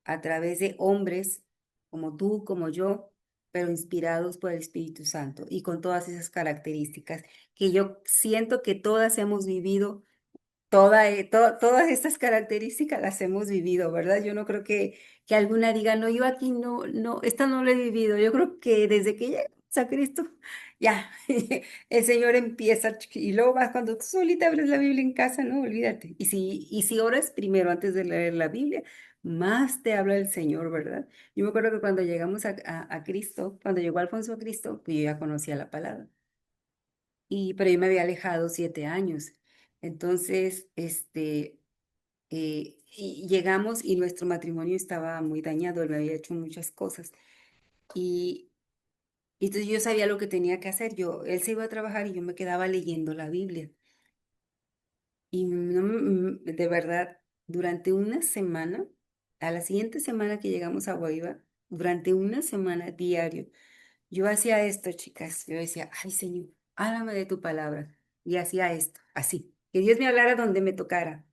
a través de hombres como tú, como yo, pero inspirados por el Espíritu Santo y con todas esas características que yo siento que todas hemos vivido. Todas estas características las hemos vivido, ¿verdad? Yo no creo que alguna diga, no, yo aquí no, esta no lo he vivido. Yo creo que desde que llegamos a Cristo, ya, el Señor empieza, y luego vas cuando tú solita abres la Biblia en casa, no, olvídate. Y si oras primero antes de leer la Biblia, más te habla el Señor, ¿verdad? Yo me acuerdo que cuando llegamos a Cristo, cuando llegó Alfonso a Cristo, pues yo ya conocía la palabra pero yo me había alejado 7 años. Entonces, y llegamos y nuestro matrimonio estaba muy dañado, él me había hecho muchas cosas. Y, y entonces yo sabía lo que tenía que hacer. Él se iba a trabajar y yo me quedaba leyendo la Biblia. Y de verdad, durante una semana, a la siguiente semana que llegamos a Guaíba, durante una semana diario, yo hacía esto, chicas. Yo decía, ay, Señor, háblame de tu palabra. Y hacía esto, así. Que Dios me hablara donde me tocara.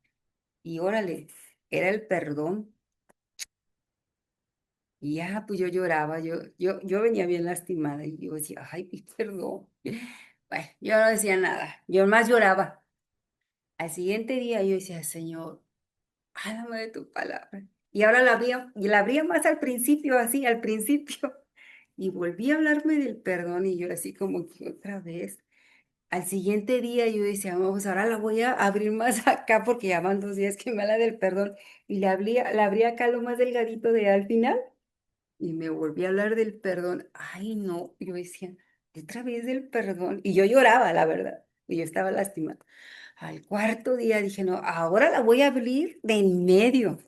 Y órale, era el perdón. Y ya, pues yo lloraba, yo venía bien lastimada. Y yo decía, ay, perdón. Bueno, yo no decía nada. Yo más lloraba. Al siguiente día yo decía, Señor, háblame de tu palabra. Y ahora la abría más al principio, así, al principio. Y volví a hablarme del perdón y yo así como que otra vez. Al siguiente día yo decía, "No, pues ahora la voy a abrir más acá porque ya van 2 días que me habla del perdón". Y la abrí acá lo más delgadito de al final y me volví a hablar del perdón. Ay, no, yo decía, otra vez del perdón. Y yo lloraba, la verdad, y yo estaba lastimada. Al cuarto día dije, no, ahora la voy a abrir de en medio.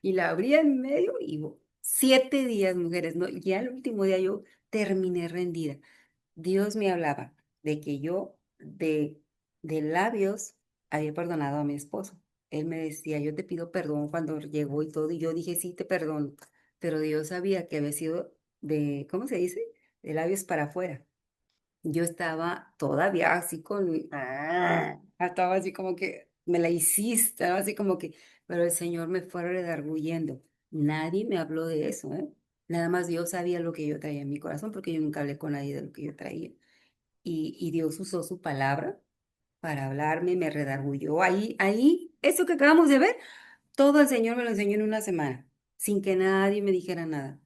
Y la abrí en medio y 7 días, mujeres, ¿no? Y ya el último día yo terminé rendida. Dios me hablaba de que yo de labios había perdonado a mi esposo. Él me decía, yo te pido perdón cuando llegó y todo, y yo dije, sí, te perdono, pero Dios sabía que había sido ¿cómo se dice? De labios para afuera. Yo estaba todavía así estaba así como que me la hiciste, ¿no? Así como que, pero el Señor me fue redarguyendo. Nadie me habló de eso, ¿eh? Nada más Dios sabía lo que yo traía en mi corazón, porque yo nunca hablé con nadie de lo que yo traía. Y Dios usó su palabra para hablarme, me redarguyó. Ahí, eso que acabamos de ver, todo el Señor me lo enseñó en una semana, sin que nadie me dijera nada.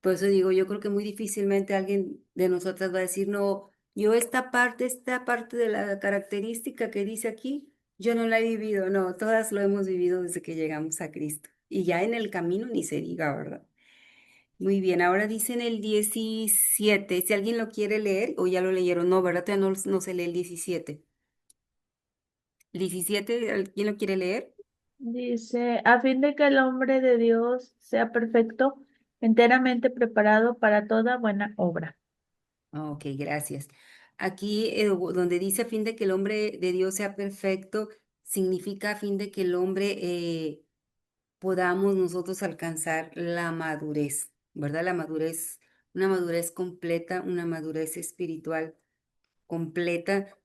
Por eso digo, yo creo que muy difícilmente alguien de nosotras va a decir, no, yo esta parte de la característica que dice aquí, yo no la he vivido. No, todas lo hemos vivido desde que llegamos a Cristo. Y ya en el camino ni se diga, ¿verdad? Muy bien, ahora dice en el 17, si alguien lo quiere leer, o ya lo leyeron, no, ¿verdad? Todavía no se lee el 17. 17, ¿alguien lo quiere leer? Dice, a fin de que el hombre de Dios sea perfecto, enteramente preparado para toda buena obra. Ok, gracias. Aquí donde dice a fin de que el hombre de Dios sea perfecto, significa a fin de que el hombre podamos nosotros alcanzar la madurez, ¿verdad? La madurez, una madurez completa, una madurez espiritual completa,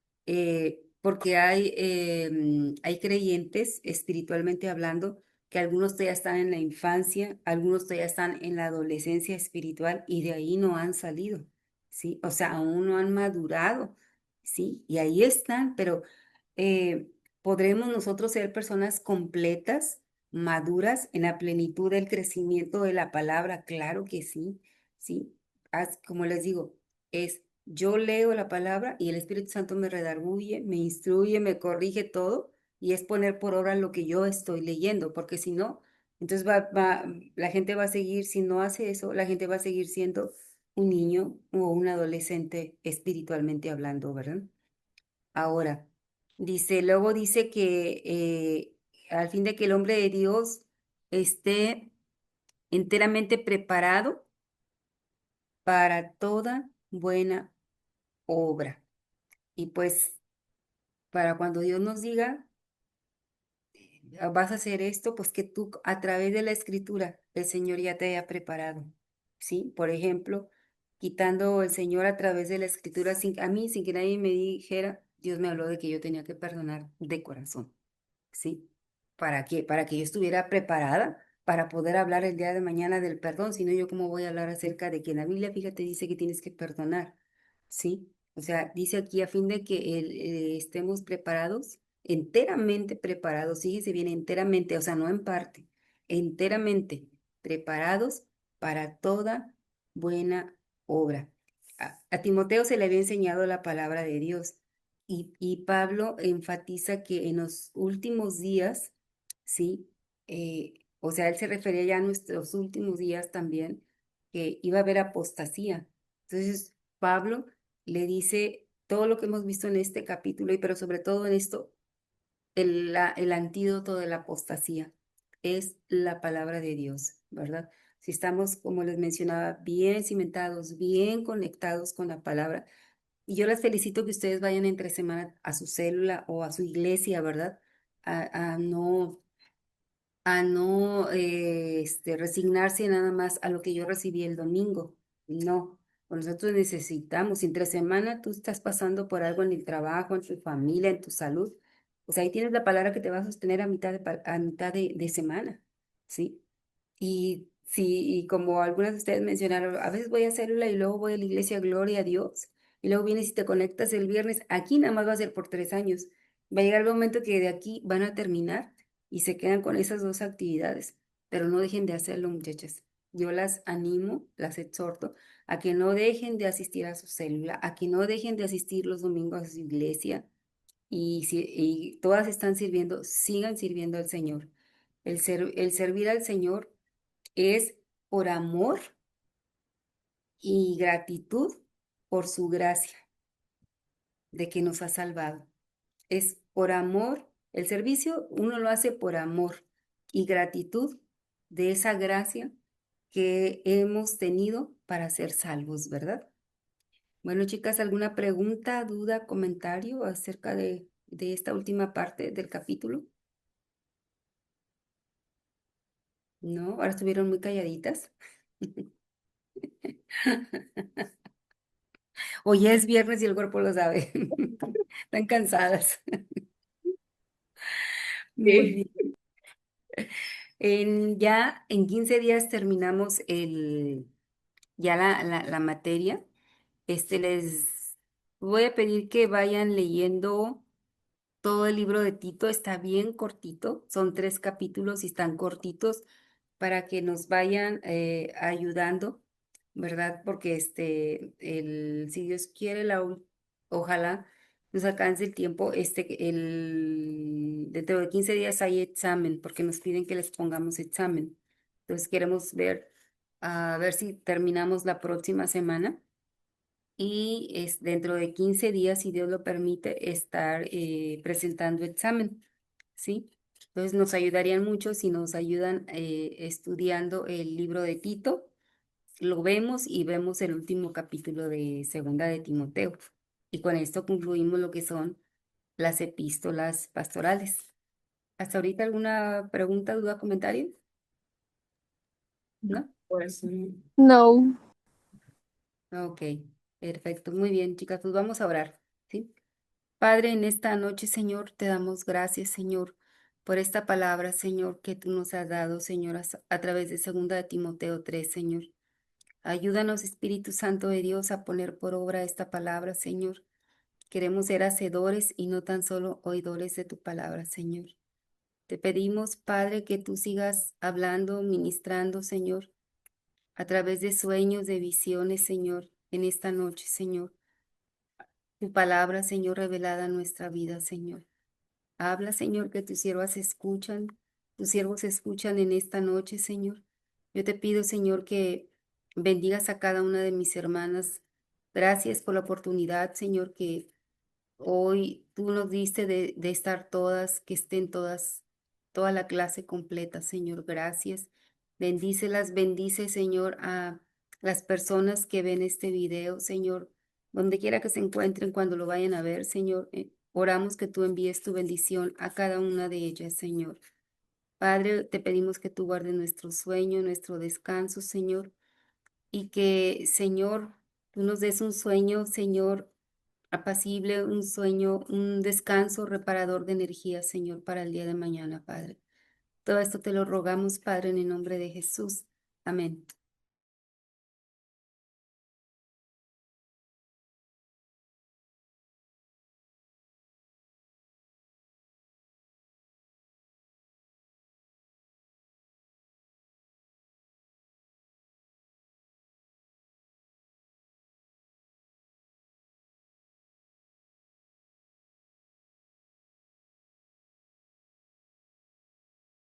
porque hay creyentes, espiritualmente hablando, que algunos todavía están en la infancia, algunos todavía están en la adolescencia espiritual y de ahí no han salido, ¿sí? O sea, aún no han madurado, ¿sí? Y ahí están, pero eh, ¿podremos nosotros ser personas completas, maduras, en la plenitud del crecimiento de la palabra? Claro que sí, ¿sí? Como les digo, es yo leo la palabra y el Espíritu Santo me redarguye, me instruye, me corrige todo y es poner por obra lo que yo estoy leyendo, porque si no, entonces la gente va a seguir, si no hace eso, la gente va a seguir siendo un niño o un adolescente espiritualmente hablando, ¿verdad? Ahora, luego dice que al fin de que el hombre de Dios esté enteramente preparado para toda buena obra. Y pues para cuando Dios nos diga, vas a hacer esto, pues que tú a través de la escritura el Señor ya te haya preparado, ¿sí? Por ejemplo, quitando el Señor a través de la escritura, a mí, sin que nadie me dijera, Dios me habló de que yo tenía que perdonar de corazón, ¿sí? ¿Para qué? Para que yo estuviera preparada para poder hablar el día de mañana del perdón, si no, yo cómo voy a hablar acerca de que en la Biblia, fíjate, dice que tienes que perdonar, ¿sí? O sea, dice aquí a fin de que estemos preparados, enteramente preparados, fíjese bien, enteramente, o sea, no en parte, enteramente preparados para toda buena obra. A Timoteo se le había enseñado la palabra de Dios y Pablo enfatiza que en los últimos días, ¿sí? O sea, él se refería ya a nuestros últimos días también, que iba a haber apostasía. Entonces, Pablo le dice todo lo que hemos visto en este capítulo, pero sobre todo en esto, el antídoto de la apostasía es la palabra de Dios, ¿verdad? Si estamos, como les mencionaba, bien cimentados, bien conectados con la palabra, y yo las felicito que ustedes vayan entre semana a su célula o a su iglesia, ¿verdad? A no resignarse nada más a lo que yo recibí el domingo. No, pues nosotros necesitamos, si entre semana tú estás pasando por algo en el trabajo, en tu familia, en tu salud, pues ahí tienes la palabra que te va a sostener a mitad a mitad de semana, ¿sí? Y sí, y como algunas de ustedes mencionaron, a veces voy a célula y luego voy a la iglesia, gloria a Dios, y luego vienes y te conectas el viernes, aquí nada más va a ser por 3 años. Va a llegar el momento que de aquí van a terminar y se quedan con esas dos actividades, pero no dejen de hacerlo, muchachas. Yo las animo, las exhorto a que no dejen de asistir a su célula, a que no dejen de asistir los domingos a su iglesia y todas están sirviendo, sigan sirviendo al Señor. El servir al Señor es por amor y gratitud por su gracia de que nos ha salvado. Es por amor, el servicio uno lo hace por amor y gratitud de esa gracia que hemos tenido para ser salvos, ¿verdad? Bueno, chicas, ¿alguna pregunta, duda, comentario acerca de esta última parte del capítulo? ¿No? Ahora estuvieron muy calladitas. Hoy es viernes y el cuerpo lo sabe. Están cansadas. Muy Sí. bien. Ya en 15 días terminamos ya la materia. Les voy a pedir que vayan leyendo todo el libro de Tito, está bien cortito, son 3 capítulos y están cortitos para que nos vayan ayudando, ¿verdad? Porque si Dios quiere, ojalá nos alcance el tiempo, dentro de 15 días hay examen, porque nos piden que les pongamos examen. Entonces queremos ver, a ver si terminamos la próxima semana y dentro de 15 días, si Dios lo permite, estar presentando examen, ¿sí? Entonces nos ayudarían mucho si nos ayudan estudiando el libro de Tito, lo vemos y vemos el último capítulo de Segunda de Timoteo. Y con esto concluimos lo que son las epístolas pastorales. ¿Hasta ahorita alguna pregunta, duda, comentario? ¿No? Pues No. Ok, perfecto. Muy bien, chicas, pues vamos a orar, ¿sí? Padre, en esta noche, Señor, te damos gracias, Señor, por esta palabra, Señor, que tú nos has dado, Señor, a través de Segunda de Timoteo 3, Señor. Ayúdanos, Espíritu Santo de Dios, a poner por obra esta palabra, Señor. Queremos ser hacedores y no tan solo oidores de tu palabra, Señor. Te pedimos, Padre, que tú sigas hablando, ministrando, Señor, a través de sueños, de visiones, Señor, en esta noche, Señor. Tu palabra, Señor, revelada en nuestra vida, Señor. Habla, Señor, que tus siervos escuchan en esta noche, Señor. Yo te pido, Señor, que bendigas a cada una de mis hermanas. Gracias por la oportunidad, Señor, que hoy tú nos diste de estar todas, que estén todas, toda la clase completa, Señor. Gracias. Bendícelas, bendice, Señor, a las personas que ven este video, Señor, donde quiera que se encuentren cuando lo vayan a ver, Señor. Oramos que tú envíes tu bendición a cada una de ellas, Señor. Padre, te pedimos que tú guardes nuestro sueño, nuestro descanso, Señor, y que, Señor, tú nos des un sueño, Señor, apacible, un sueño, un descanso reparador de energía, Señor, para el día de mañana, Padre. Todo esto te lo rogamos, Padre, en el nombre de Jesús. Amén.